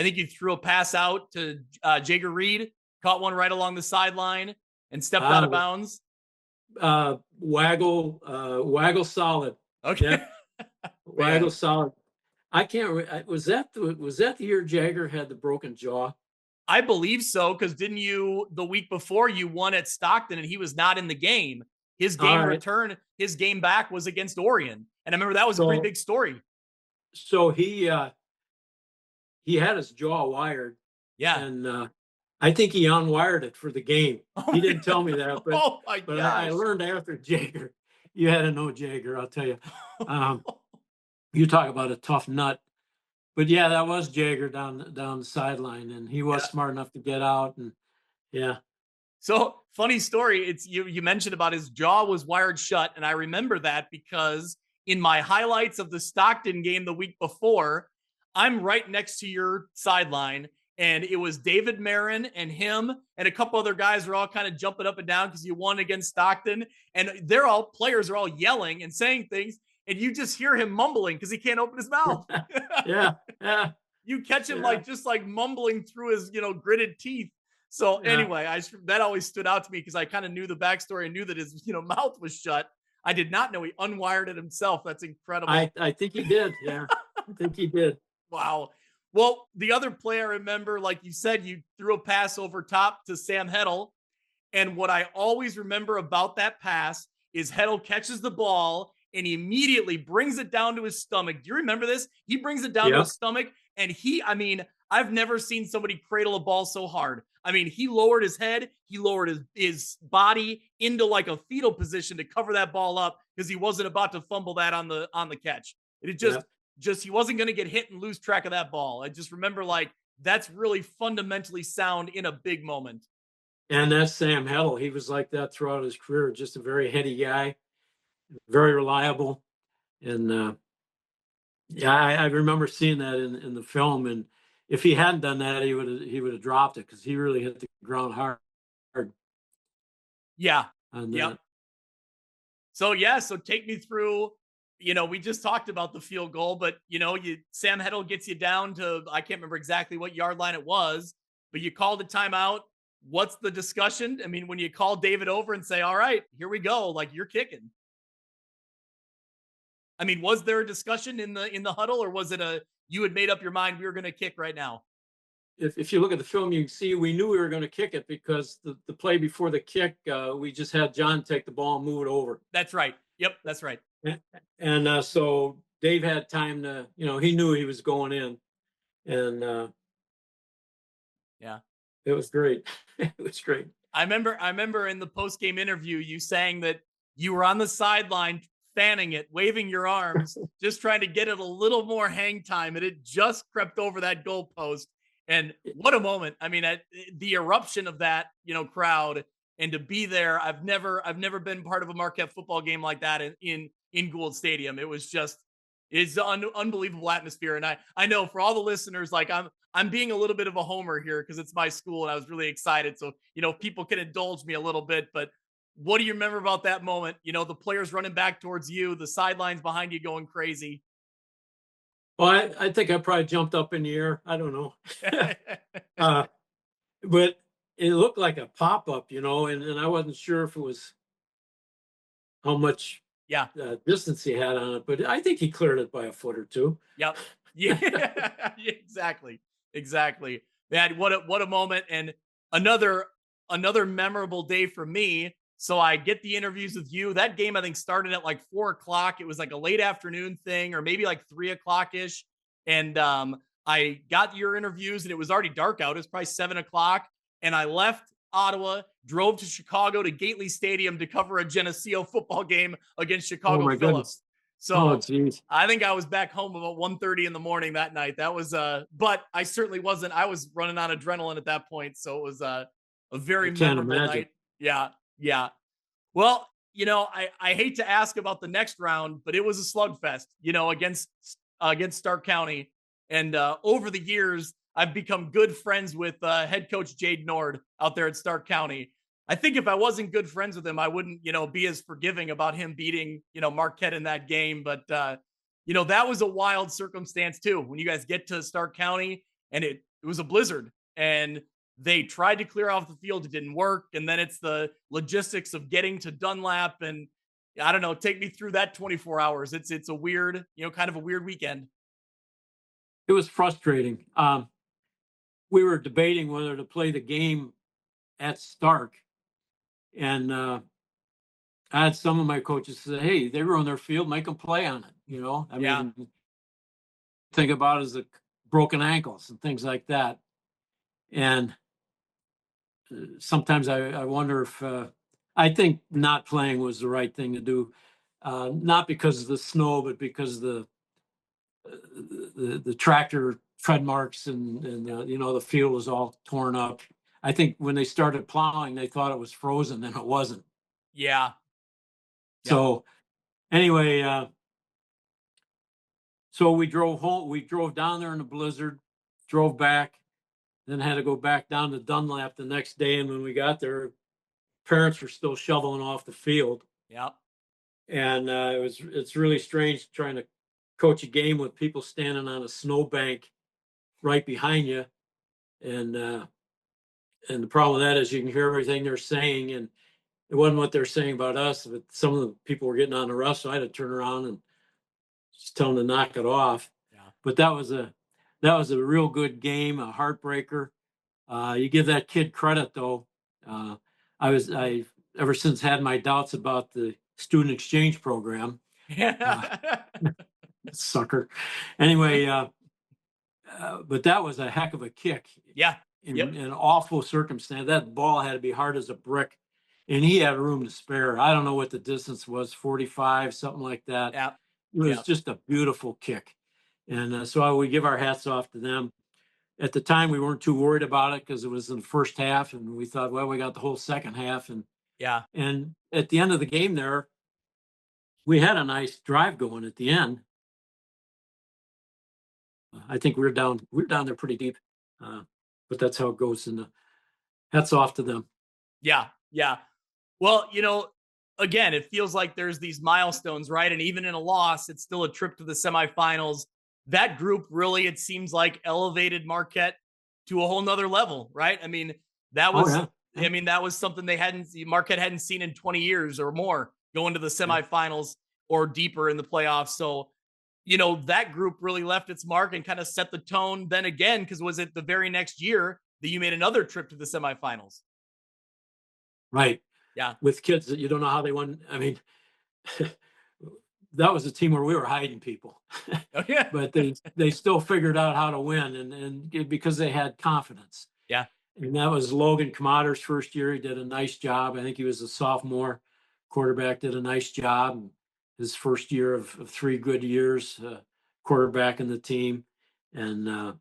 A: think you threw a pass out to Jager Reed, caught one right along the sideline and stepped out of bounds.
B: Waggle solid.
A: Okay.
B: Yep. Waggle solid. I can't. Was that the year Jagger had the broken jaw?
A: I believe so, because didn't you the week before you won at Stockton and he was not in the game? His game return, his game back was against Orion, and I remember that was a pretty big story.
B: So he had his jaw wired.
A: Yeah,
B: and I think he unwired it for the game. He didn't tell me that, but I learned after Jagger. You had to know Jagger, I'll tell you. You talk about a tough nut. But yeah, that was Jagger down the sideline, and he was smart enough to get out. And yeah.
A: So funny story. It's you mentioned about his jaw was wired shut, and I remember that because in my highlights of the Stockton game the week before, I'm right next to your sideline, and it was David Marin and him and a couple other guys were all kind of jumping up and down because you won against Stockton, and players are all yelling and saying things. And you just hear him mumbling because he can't open his mouth.
B: Yeah.
A: You catch him just mumbling through his, gritted teeth. So anyway, that always stood out to me because I kind of knew the backstory and knew that his, mouth was shut. I did not know he unwired it himself. That's incredible.
B: I think he did. Yeah, I think he did.
A: Wow. Well, the other play I remember, like you said, you threw a pass over top to Sam Heddle. And what I always remember about that pass is Heddle catches the ball and he immediately brings it down to his stomach. Do you remember this? He brings it down to his stomach, and I've never seen somebody cradle a ball so hard. He lowered his head, he lowered his body into like a fetal position to cover that ball up because he wasn't about to fumble that on the catch. It just he wasn't going to get hit and lose track of that ball. I just remember that's really fundamentally sound in a big moment.
B: And that's Sam Heddle. He was like that throughout his career, just a very heady guy. Very reliable, and I remember seeing that in the film. And if he hadn't done that, he would have dropped it because he really hit the ground hard.
A: Yeah. So take me through. We just talked about the field goal, but Sam Heddle gets you down to I can't remember exactly what yard line it was, but you called a timeout. What's the discussion? When you call David over and say, "All right, here we go," like you're kicking. Was there a discussion in the huddle, or was it you had made up your mind we were going to kick right now?
B: If you look at the film, you can see we knew we were going to kick it because the play before the kick, we just had John take the ball and move it over.
A: That's right. Yep, that's right.
B: And so Dave had time to, he knew he was going in, and it was great. It was great.
A: I remember in the post-game interview, you saying that you were on the sideline fanning it, waving your arms, just trying to get it a little more hang time. And it just crept over that goalpost. And what a moment. The eruption of that, crowd, and to be there. I've never been part of a Marquette football game like that in Gould Stadium. It was it's an unbelievable atmosphere. And I know for all the listeners, I'm being a little bit of a homer here because it's my school and I was really excited. So, people can indulge me a little bit, but what do you remember about that moment? The players running back towards you, the sidelines behind you going crazy.
B: Well, I think I probably jumped up in the air. I don't know. But it looked like a pop-up, and I wasn't sure if it was how much distance he had on it, but I think he cleared it by a foot or two.
A: Yep. Yeah, exactly. Man, what a moment. And another memorable day for me. So I get the interviews with you. That game, I think, started at 4:00. It was like a late afternoon thing, or maybe 3:00-ish. And I got your interviews and it was already dark out. It was probably 7:00. And I left Ottawa, drove to Chicago to Gately Stadium to cover a Geneseo football game against Chicago Phillips.
B: Goodness.
A: So I think I was back home about 1:30 in the morning that night. That was, but I certainly wasn't. I was running on adrenaline at that point. So it was a very memorable night. Yeah. Well, I hate to ask about the next round, but it was a slugfest, against Stark County. And over the years, I've become good friends with head coach Jade Nord out there at Stark County. I think if I wasn't good friends with him, I wouldn't, be as forgiving about him beating, Marquette in that game. But that was a wild circumstance too. When you guys get to Stark County and it was a blizzard and they tried to clear off the field, it didn't work. And then it's the logistics of getting to Dunlap, and I don't know, take me through that 24 hours. It's a weird, kind of a weird weekend.
B: It was frustrating. We were debating whether to play the game at Stark, and I had some of my coaches say, "Hey, they were on their field, make them play on it." I
A: Yeah.
B: mean, think about it as the broken ankles and things like that. And sometimes I wonder if I think not playing was the right thing to do, not because of the snow, but because the tractor tread marks and the field was all torn up. I think when they started plowing, they thought it was frozen, and it wasn't.
A: Yeah. Yep.
B: So anyway, so we drove home. We drove down there in the blizzard, drove back, then had to go back down to Dunlap the next day. And when we got there, parents were still shoveling off the field.
A: Yep.
B: And it's really strange trying to coach a game with people standing on a snowbank right behind you. And the problem with that is you can hear everything they're saying, and it wasn't what they're saying about us, but some of the people were getting on the rough, so I had to turn around and just tell them to knock it off.
A: Yeah.
B: But that was a real good game, a heartbreaker. You give that kid credit though. I ever since had my doubts about the student exchange program.
A: Yeah.
B: Sucker. Anyway, but that was a heck of a kick
A: Yeah.
B: in
A: Yep.
B: an awful circumstance. That ball had to be hard as a brick, and he had room to spare. I don't know what the distance was, 45, something like that.
A: Yeah.
B: It was
A: Yeah.
B: just a beautiful kick. And so we give our hats off to them. At the time, we weren't too worried about it because it was in the first half, and we thought, well, we got the whole second half.
A: Yeah.
B: And at the end of the game there, we had a nice drive going at the end. I think we were down there pretty deep, but that's how it goes. And hats off to them.
A: Yeah. Yeah. Well, again, it feels like there's these milestones, right? And even in a loss, it's still a trip to the semifinals. That group really, it seems like, elevated Marquette to a whole nother level, right? I mean, that was,
B: Oh, yeah.
A: I mean, that was something Marquette hadn't seen in 20 years or more, going to the semifinals or deeper in the playoffs. So, that group really left its mark and kind of set the tone then again, because was it the very next year that you made another trip to the semifinals?
B: Right.
A: Yeah.
B: With kids that you don't know how they won. I mean, that was a team where we were hiding people,
A: Oh, yeah.
B: but they still figured out how to win, and because they had confidence.
A: Yeah.
B: And that was Logan Comader's first year. He did a nice job. I think he was a sophomore quarterback, did a nice job. His first year of 3 good years, quarterback in the team. And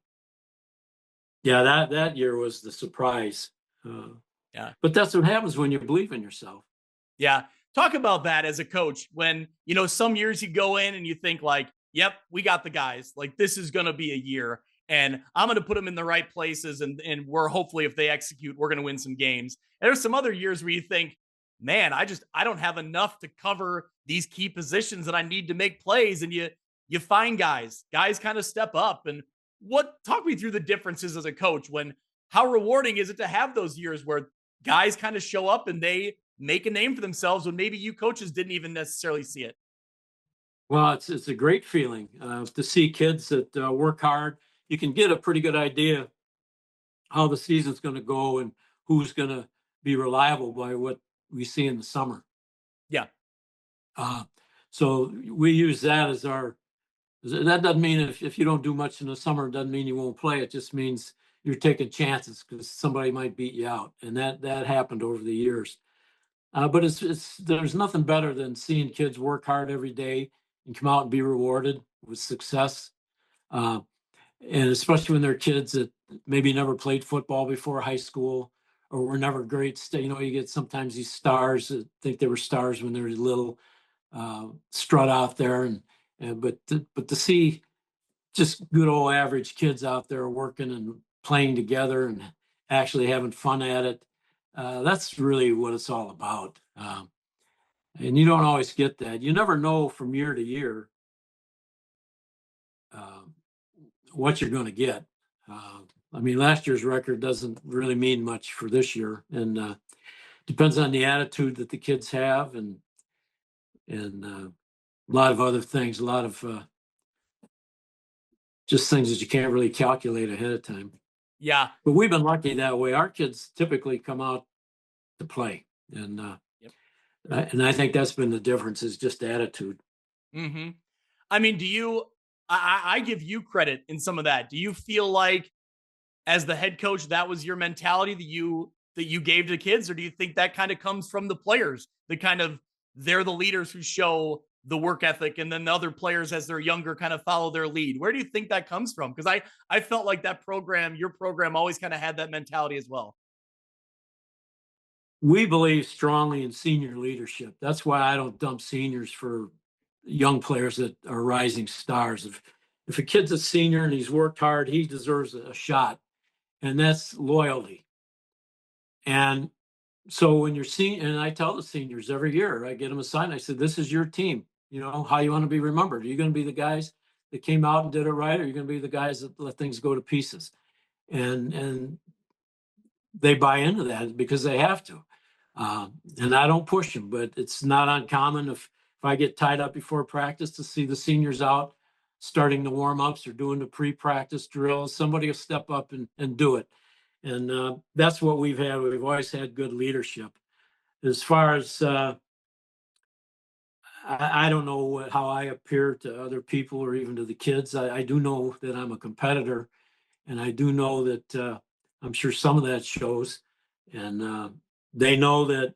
B: yeah, that year was the surprise.
A: Yeah.
B: But that's what happens when you believe in yourself.
A: Yeah. Talk about that as a coach when, some years you go in and you think like, yep, we got the guys. Like, this is going to be a year and I'm going to put them in the right places. And we're hopefully, if they execute, we're going to win some games. And there's some other years where you think, man, I don't have enough to cover these key positions that I need to make plays. And you find guys kind of step up. And talk me through the differences as a coach how rewarding is it to have those years where guys kind of show up and they make a name for themselves when maybe you coaches didn't even necessarily see it?
B: Well, it's a great feeling to see kids that work hard. You can get a pretty good idea how the season's going to go and who's going to be reliable by what we see in the summer.
A: Yeah.
B: So we use that as that doesn't mean if you don't do much in the summer, it doesn't mean you won't play. It just means you're taking chances because somebody might beat you out. And that happened over the years. But there's nothing better than seeing kids work hard every day and come out and be rewarded with success. And especially when they're kids that maybe never played football before high school or were never great. You get sometimes these stars that think they were stars when they were little, strut out there. But to see just good old average kids out there working and playing together and actually having fun at it, That's really what it's all about. And you don't always get that. You never know from year to year um, what you're going to get. Uh, I mean, last year's record doesn't really mean much for this year, and depends on the attitude that the kids have, and a lot of other things, a lot of just things that you can't really calculate ahead of time.
A: Yeah.
B: But we've been lucky that way. Our kids typically come out to play, and
A: Yep.
B: and I think that's been the difference is just attitude.
A: Mm-hmm. I mean, I give you credit in some of that. Do you feel like as the head coach, that was your mentality that you gave to kids, or do you think that kind of comes from the players? The kind of they're the leaders who show the work ethic, and then the other players, as they're younger, kind of follow their lead. Where do you think that comes from? Because I felt like that program, your program, always kind of had that mentality as well.
B: We believe strongly in senior leadership. That's why I don't dump seniors for young players that are rising stars. If a kid's a senior and he's worked hard, he deserves a shot, and that's loyalty. And so when you're seeing, and I tell the seniors every year, I get them assigned. I said, "This is your team. You know how you want to be remembered. Are you going to be the guys that came out and did it right, or are you going to be the guys that let things go to pieces?" And they buy into that because they have to. And I don't push them, but it's not uncommon if I get tied up before practice to see the seniors out starting the warm-ups or doing the pre-practice drills. Somebody will step up and do it. And that's what we've had. We've always had good leadership. As far as I don't know how I appear to other people or even to the kids. I do know that I'm a competitor, and I do know that I'm sure some of that shows. And they know that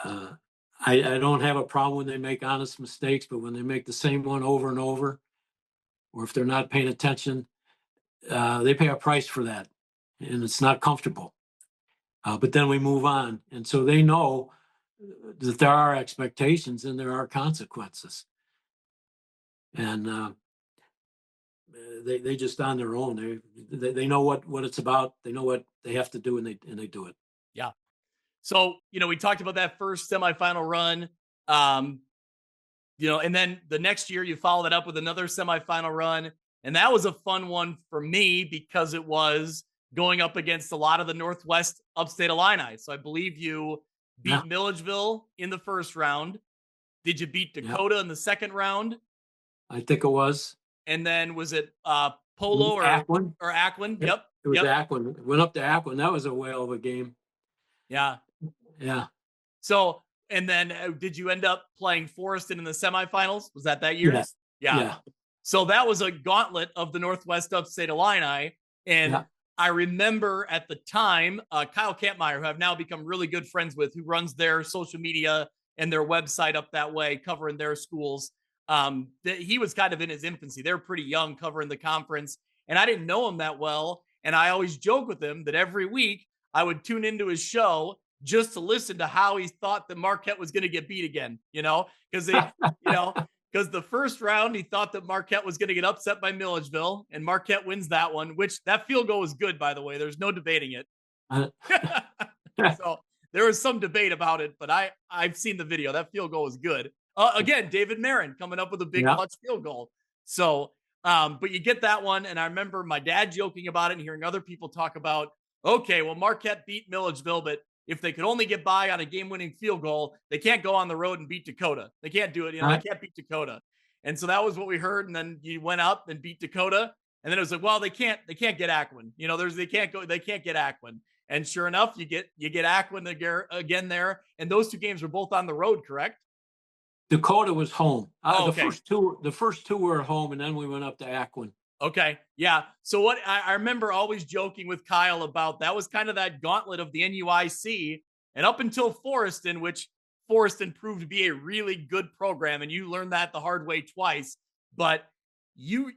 B: uh, I don't have a problem when they make honest mistakes, but when they make the same one over and over, or if they're not paying attention, they pay a price for that, and it's not comfortable. But then we move on, and so they know that there are expectations and there are consequences, and they just on their own. They know what it's about. They know what they have to do, and they do it.
A: Yeah. So, we talked about that first semifinal run. Um, and then the next year you followed it up with another semifinal run. And that was a fun one for me because it was going up against a lot of the Northwest Upstate Illini. So I believe you
B: Yeah,
A: beat Milledgeville in the first round. Did you beat
B: yeah.
A: Dakota in the second round?
B: I think it was
A: And then was it Polo
B: Akron.
A: or Akron?
B: Yep,
A: Yep.
B: it was
A: Yep.
B: Akron. Went up to Akron. That was a whale of a game.
A: Yeah.
B: Yeah,
A: So, and then did you end up playing Forreston in the semifinals? Was that year?
B: yes,
A: Yeah.
B: yeah,
A: So that was a gauntlet of the Northwest Upstate Illini. And
B: yeah.
A: I remember at the time, Kyle Kampmeyer, who I've now become really good friends with, who runs their social media and their website up that way, covering their schools. He was kind of in his infancy. They were pretty young covering the conference. And I didn't know him that well. And I always joke with him that every week I would tune into his show just to listen to how he thought that Marquette was going to get beat again, because because the first round he thought that Marquette was going to get upset by Milledgeville, and Marquette wins that one, which that field goal was good, by the way. There's no debating it. So there was some debate about it, but I've seen the video. That field goal was good. Again, David Marin coming up with a big
B: Yeah.
A: clutch field goal. So, but you get that one, and I remember my dad joking about it and hearing other people talk about, okay, well, Marquette beat Milledgeville, but if they could only get by on a game-winning field goal, they can't go on the road and beat Dakota. They can't do it. They can't beat Dakota. And so that was what we heard. And then you went up and beat Dakota. And then it was like, well, they can't get Akron. They can't get Akron. And sure enough, you get Akron again there. And those two games were both on the road, correct?
B: Dakota was home.
A: Oh,
B: okay. The first two were at home, and then we went up to Akron.
A: Okay. Yeah. So what I remember always joking with Kyle about that was kind of that gauntlet of the NUIC, and up until Forreston, which Forreston proved to be a really good program, and you learned that the hard way twice. But you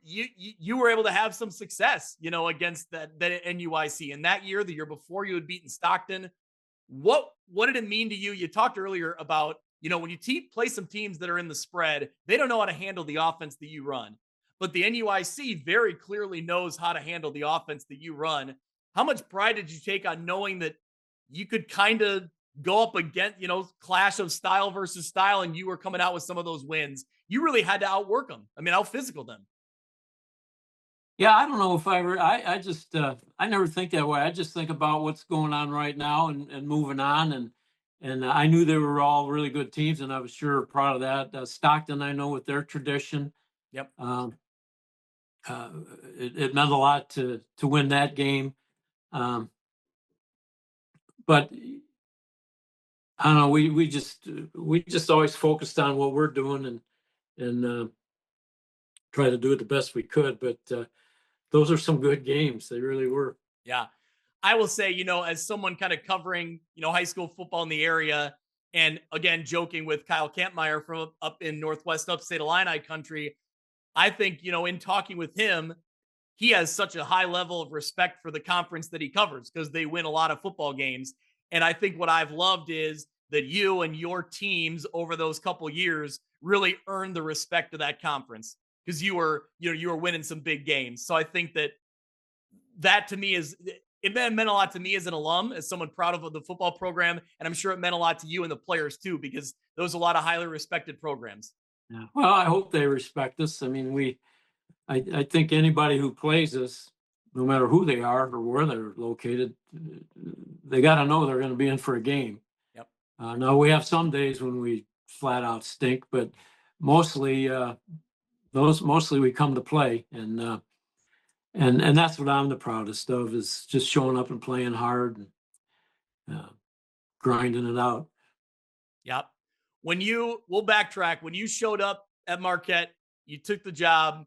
A: were able to have some success, against that NUIC. And that year, the year before, you had beaten Stockton. What did it mean to you? You talked earlier about, when you play some teams that are in the spread, they don't know how to handle the offense that you run. But the NUIC very clearly knows how to handle the offense that you run. How much pride did you take on knowing that you could kind of go up against, clash of style versus style, and you were coming out with some of those wins. You really had to outwork them. I mean, out physical them.
B: Yeah, I don't know if I ever, I just, I never think that way. I just think about what's going on right now and moving on. And I knew they were all really good teams, and I was sure proud of that. Stockton, I know with their tradition,
A: Yep.
B: um, uh, it meant a lot to win that game. Um, but I don't know, we just always focused on what we're doing and try to do it the best we could. But those are some good games. They really were.
A: Yeah. I will say, as someone kind of covering, high school football in the area, and again, joking with Kyle Kampmeyer from up in Northwest upstate Illini country, I think, in talking with him, he has such a high level of respect for the conference that he covers because they win a lot of football games. And I think what I've loved is that you and your teams over those couple years really earned the respect of that conference because you were winning some big games. So I think that to me it meant a lot to me as an alum, as someone proud of the football program, and I'm sure it meant a lot to you and the players too, because those are a lot of highly respected programs.
B: Yeah. Well, I hope they respect us. I mean, I think anybody who plays us, no matter who they are or where they're located, they got to know they're going to be in for a game.
A: Yep.
B: Now we have some days when we flat out stink, but mostly, mostly we come to play, and that's what I'm the proudest of, is just showing up and playing hard and grinding it out.
A: Yep. We'll backtrack. When you showed up at Marquette, you took the job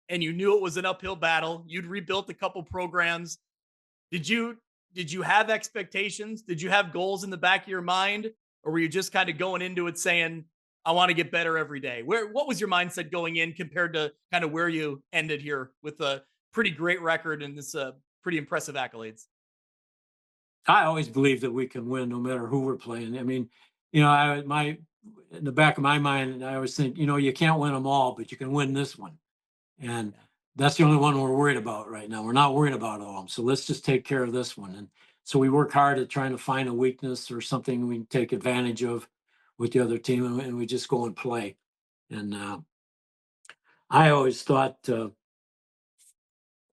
A: and you knew it was an uphill battle. You'd rebuilt a couple programs. Did you have expectations? Did you have goals in the back of your mind? Or were you just kind of going into it saying, I want to get better every day? What was your mindset going in compared to kind of where you ended here with a pretty great record and this pretty impressive accolades?
B: I always believe that we can win no matter who we're playing. I mean, in the back of my mind, I always think, you can't win them all, but you can win this one. And that's the only one we're worried about right now. We're not worried about all of them. So let's just take care of this one. And so we work hard at trying to find a weakness or something we can take advantage of with the other team, and we just go and play. And I always thought,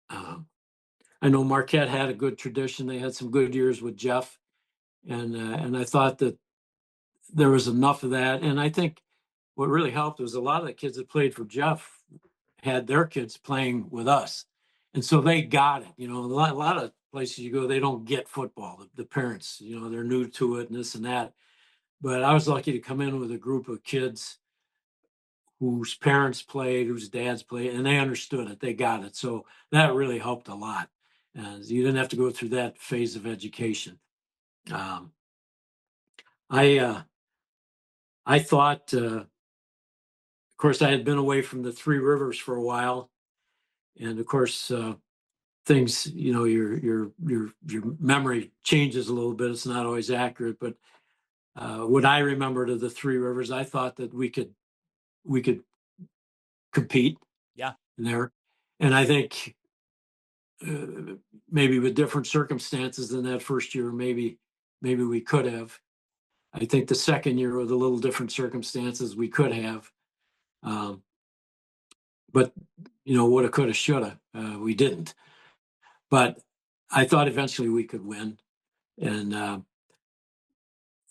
B: I know Marquette had a good tradition. They had some good years with Jeff, and I thought that there was enough of that. And I think what really helped was a lot of the kids that played for Jeff had their kids playing with us, and so they got it. A lot of places you go, they don't get football. The parents, they're new to it and this and that. But I was lucky to come in with a group of kids whose parents played, whose dads played, and they understood it. They got it. So that really helped a lot. You didn't have to go through that phase of education. Um, I thought, of course, I had been away from the Three Rivers for a while, and of course, things, your memory changes a little bit. It's not always accurate, but what I remembered of the Three Rivers, I thought that we could compete
A: Yeah.
B: there, and I think maybe with different circumstances than that first year, maybe we could have. I think the second year with a little different circumstances, we could have. But woulda, coulda, shoulda. We didn't. But I thought eventually we could win. And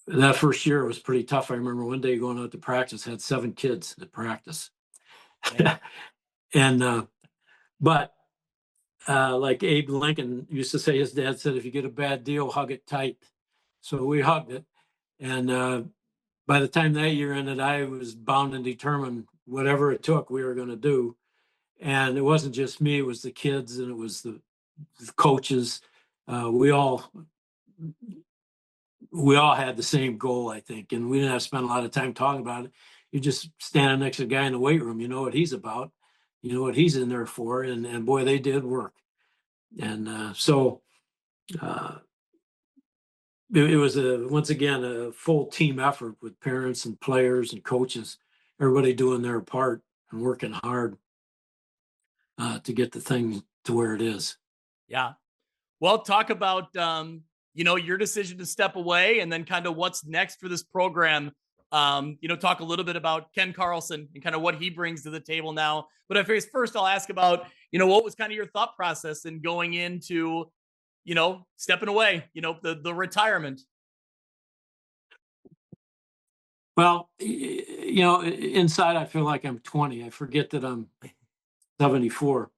B: that first year was pretty tough. I remember one day going out to practice, had 7 kids at practice. And but like Abe Lincoln used to say, his dad said, if you get a bad deal, hug it tight. So we hugged it. And by the time that year ended, I was bound and determined, whatever it took, we were going to do. And it wasn't just me, it was the kids and it was the coaches. We all had the same goal, I think. And we didn't have to spend a lot of time talking about it. You just standing next to the guy in the weight room, you know what he's about, you know what he's in there for. And boy, they did work. And so it was once again a full team effort with parents and players and coaches, everybody doing their part and working hard to get the thing to where it is.
A: Yeah. Well, talk about your decision to step away and then kind of what's next for this program. Talk a little bit about Ken Carlson and kind of what he brings to the table now. But first I'll ask about, what was kind of your thought process in going into, stepping away, the retirement.
B: Well, inside I feel like I'm 20. I forget that I'm 74.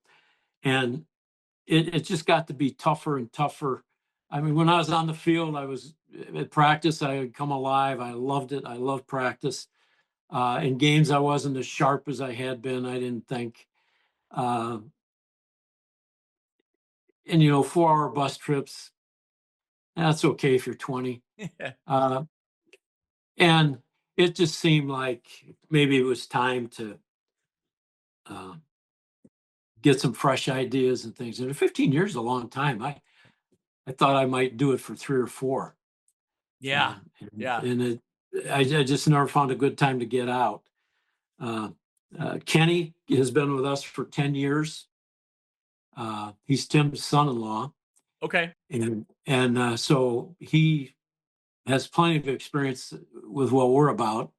B: And it just got to be tougher and tougher. I mean, when I was on the field, I was at practice, I would come alive. I loved it. I loved practice. In games, I wasn't as sharp as I had been, I didn't think. And 4-hour bus trips, that's okay if you're 20. Uh, and it just seemed like maybe it was time to get some fresh ideas and things. And 15 years is a long time. I thought I might do it for 3 or 4.
A: Yeah.
B: And I just never found a good time to get out. Kenny has been with us for 10 years. He's Tim's son-in-law.
A: Okay.
B: And so he has plenty of experience with what we're about.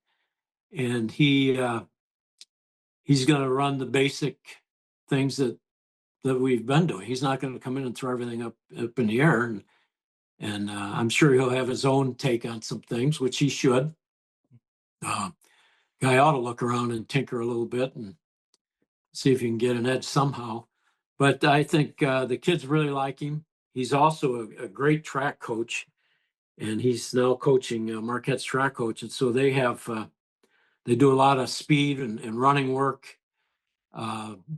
B: And he's going to run the basic things that we've been doing. He's not going to come in and throw everything up in the air. And I'm sure he'll have his own take on some things, which he should. Guy ought to look around and tinker a little bit and see if he can get an edge somehow. But I think the kids really like him. He's also a great track coach, and he's now coaching Marquette's track coach. And so they do a lot of speed and running work,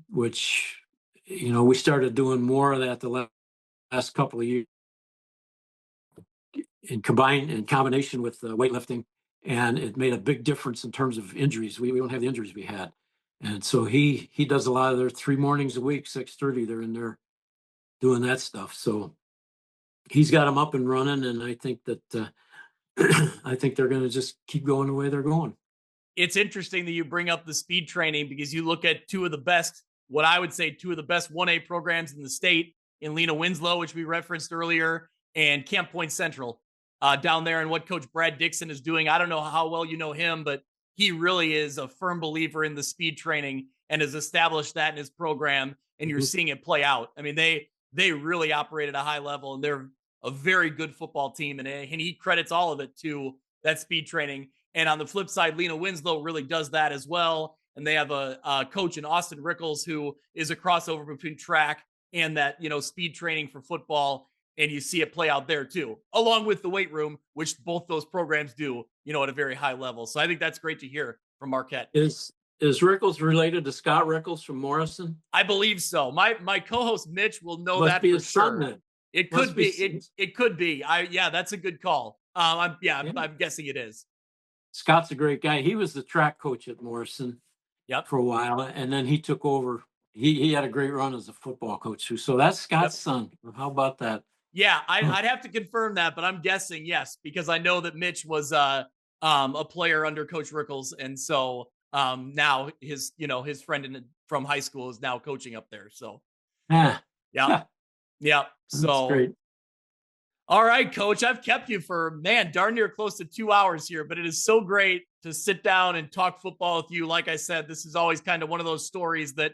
B: which, we started doing more of that the last couple of years in combination with weightlifting. And it made a big difference in terms of injuries. We don't have the injuries we had. And so he does a lot of their 3 mornings a week, 6:30, they're in there doing that stuff. So he's got them up and running. And I think that I think they're going to just keep going the way they're going.
A: It's interesting that you bring up the speed training because you look at two of the best 1A programs in the state in Lena Winslow, which we referenced earlier, and Camp Point Central down there, and what Coach Brad Dixon is doing. I don't know how well you know him, but he really is a firm believer in the speed training and has established that in his program, and you're seeing it play out. I mean, they really operate at a high level, and they're a very good football team, and he credits all of it to that speed training. And on the flip side, Lena Winslow really does that as well. And they have a coach in Austin Rickles who is a crossover between track and that, speed training for football. And you see it play out there too, along with the weight room, which both those programs do, at a very high level. So I think that's great to hear from Marquette.
B: Is Rickles related to Scott Rickles from Morrison?
A: I believe so. My co-host Mitch will know
B: Must
A: that
B: be
A: for
B: his
A: sure.
B: son, then.
A: It could be. It could be. That's a good call. I'm guessing it is.
B: Scott's a great guy. He was the track coach at Morrison for a while, and then he took over. He had a great run as a football coach too. So that's Scott's son. How about that?
A: Yeah, I'd have to confirm that, but I'm guessing yes, because I know that Mitch was a player under Coach Rickles, and so now his friend from high school is now coaching up there. So yeah. So
B: that's great.
A: All right, Coach, I've kept you for, darn near close to 2 hours here, but it is so great to sit down and talk football with you. Like I said, this is always kind of one of those stories that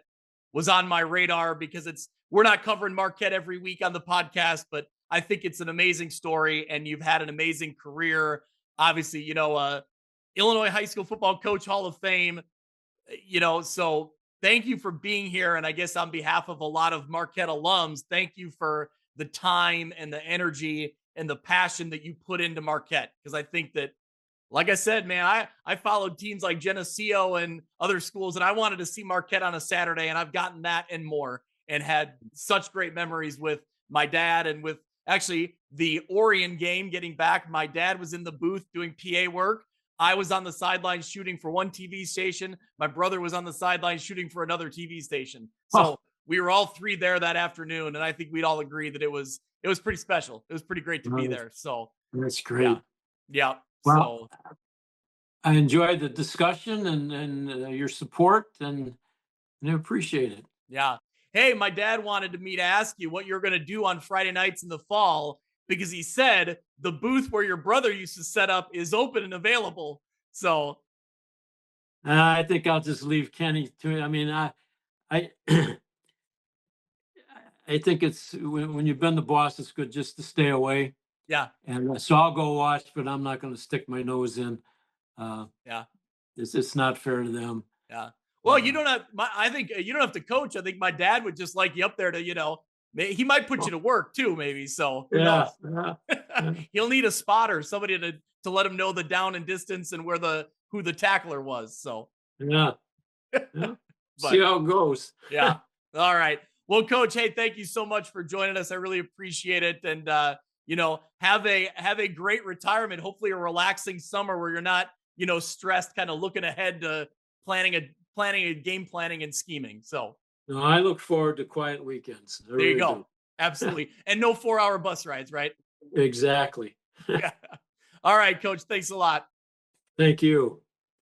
A: was on my radar because we're not covering Marquette every week on the podcast, but I think it's an amazing story and you've had an amazing career. Obviously, Illinois High School Football Coach Hall of Fame, so thank you for being here. And I guess on behalf of a lot of Marquette alums, thank you for the time and the energy and the passion that you put into Marquette. Because I think that, like I said, man, I followed teams like Geneseo and other schools, and I wanted to see Marquette on a Saturday, and I've gotten that and more, and had such great memories with my dad and with actually the Orion game getting back. My dad was in the booth doing PA work. I was on the sidelines shooting for one TV station. My brother was on the sidelines shooting for another TV station. So we were all 3 there that afternoon, and I think we'd all agree that it was pretty special. It was pretty great to be there. So
B: that's great.
A: Yeah.
B: Well, I enjoyed the discussion and your support, and I appreciate it.
A: Yeah. Hey, my dad wanted me to ask you what you're going to do on Friday nights in the fall, because he said the booth where your brother used to set up is open and available. So
B: I think I'll just leave Kenny to. I mean, I I think it's when you've been the boss, it's good just to stay away.
A: yeah,
B: And so I'll go watch, but I'm not going to stick my nose in. Uh,
A: yeah.
B: it's not fair to them.
A: Yeah. Well, you
B: Uh,
A: don't have. I think you don't have to coach. I think my dad would just like you up there to, he might put you to work too, maybe. So who
B: yeah,
A: knows?
B: yeah, yeah,
A: He'll need a spotter, somebody to let him know the down and distance and who the tackler was. So,
B: yeah, yeah. See
A: but
B: how it goes.
A: yeah. All right. Well, coach, hey, thank you so much for joining us. I really appreciate it. And have a great retirement. Hopefully a relaxing summer where you're not, stressed, kind of looking ahead to game planning and scheming. So
B: No, I look forward to quiet weekends. I
A: there you
B: really
A: go.
B: do.
A: Absolutely. And no 4-hour bus rides, right?
B: Exactly.
A: Yeah. All right, coach. Thanks a lot.
B: Thank you.